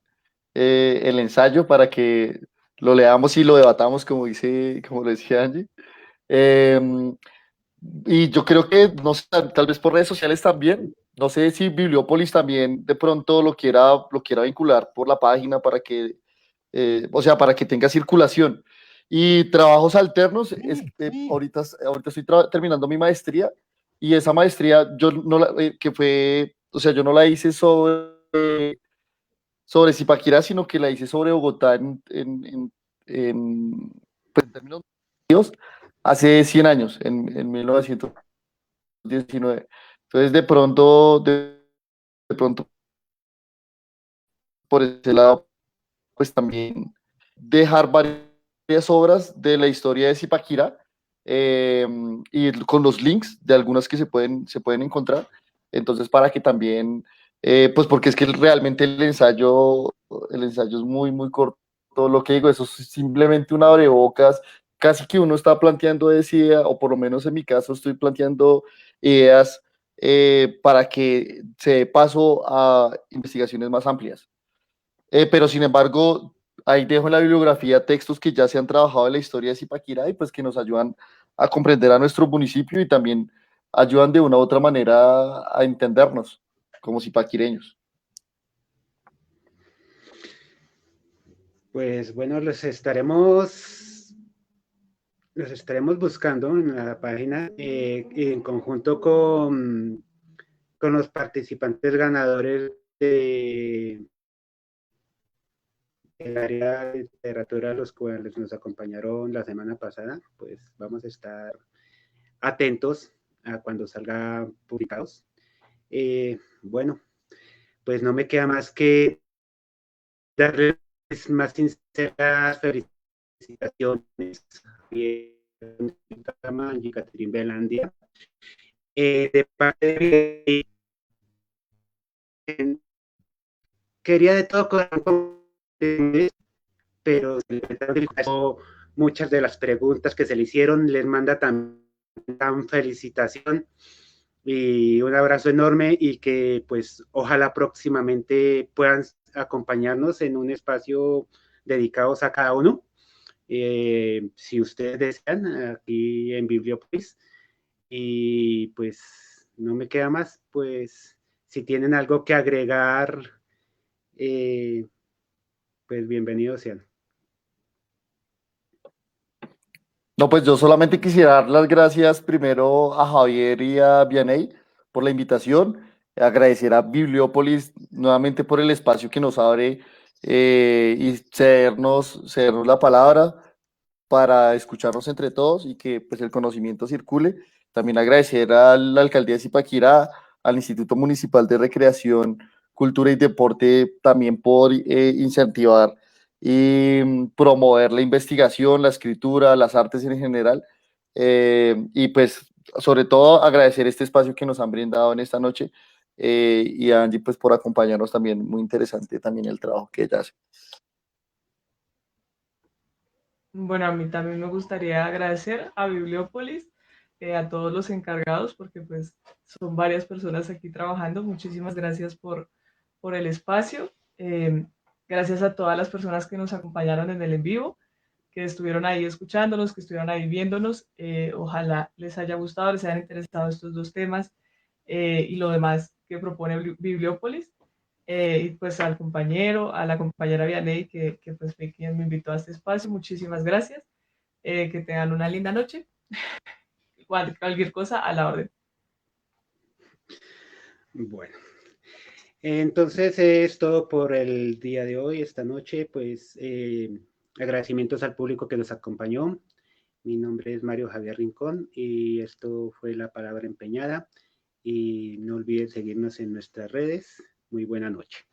el ensayo para que lo leamos y lo debatamos, como lo decía Angie. Y yo creo que, no sé, tal vez por redes sociales también, No sé si Bibliópolis también de pronto lo quiera vincular por la página para que, o sea, para que tenga circulación. Y trabajos alternos, ahorita estoy terminando mi maestría y esa maestría yo no la, que fue, o sea, yo no la hice sobre Zipaquirá, sino que la hice sobre Bogotá pues, en términos medios, hace 100 años, en 1919. Entonces, de pronto, por ese lado, pues también dejar varias obras de la historia de Zipaquirá, eh, y con los links de algunas que se pueden encontrar. Entonces, para que también, pues porque es que realmente el ensayo es muy, muy corto. Lo que digo, eso es simplemente un abrebocas. Casi que uno está planteando decía, o por lo menos en mi caso estoy planteando ideas, para que se dé paso a investigaciones más amplias. Pero sin embargo, ahí dejo en la bibliografía textos que ya se han trabajado en la historia de Zipaquirá y pues que nos ayudan a comprender a nuestro municipio y también ayudan de una u otra manera a entendernos como zipaquireños. Pues bueno, los estaremos buscando en la página, en conjunto con los participantes ganadores del área de literatura, los cuales nos acompañaron la semana pasada. Pues vamos a estar atentos a cuando salgan publicados. Bueno, pues no me queda más que darles más sinceras felicitaciones a y Catherine Belandia. De parte de quería de todo corazón, pero muchas de las preguntas que se le hicieron, les manda tan felicitación y un abrazo enorme, y que pues ojalá próximamente puedan acompañarnos en un espacio dedicados a cada uno. Si ustedes desean, aquí en Bibliópolis. Y pues no me queda más, pues si tienen algo que agregar, eh, pues bienvenidos sean. No, pues yo solamente quisiera dar las gracias primero a Javier y a Vianey por la invitación, agradecer a Bibliópolis nuevamente por el espacio que nos abre, y cedernos la palabra para escucharnos entre todos y que pues el conocimiento circule. También agradecer a la alcaldía de Zipaquirá, al Instituto Municipal de Recreación, Cultura y Deporte también por incentivar y promover la investigación, la escritura, las artes en general. Y pues sobre todo agradecer este espacio que nos han brindado en esta noche, y a Angie pues por acompañarnos también, muy interesante también el trabajo que ella hace. Bueno, a mí también me gustaría agradecer a Bibliópolis, a todos los encargados, porque pues son varias personas aquí trabajando. Muchísimas gracias por el espacio. Gracias a todas las personas que nos acompañaron en el en vivo, que estuvieron ahí escuchándonos, que estuvieron ahí viéndonos. Ojalá les haya gustado, les hayan interesado estos dos temas, y lo demás que propone Bibliópolis. Y pues al compañero, a la compañera Vianey, que pues fue quien me invitó a este espacio, muchísimas gracias. Que tengan una linda noche. Cualquier cosa a la orden. Bueno, entonces es todo por el día de hoy, esta noche. Pues agradecimientos al público que nos acompañó. Mi nombre es Mario Javier Rincón y esto fue La Palabra Empeñada. Y no olviden seguirnos en nuestras redes. Muy buena noche.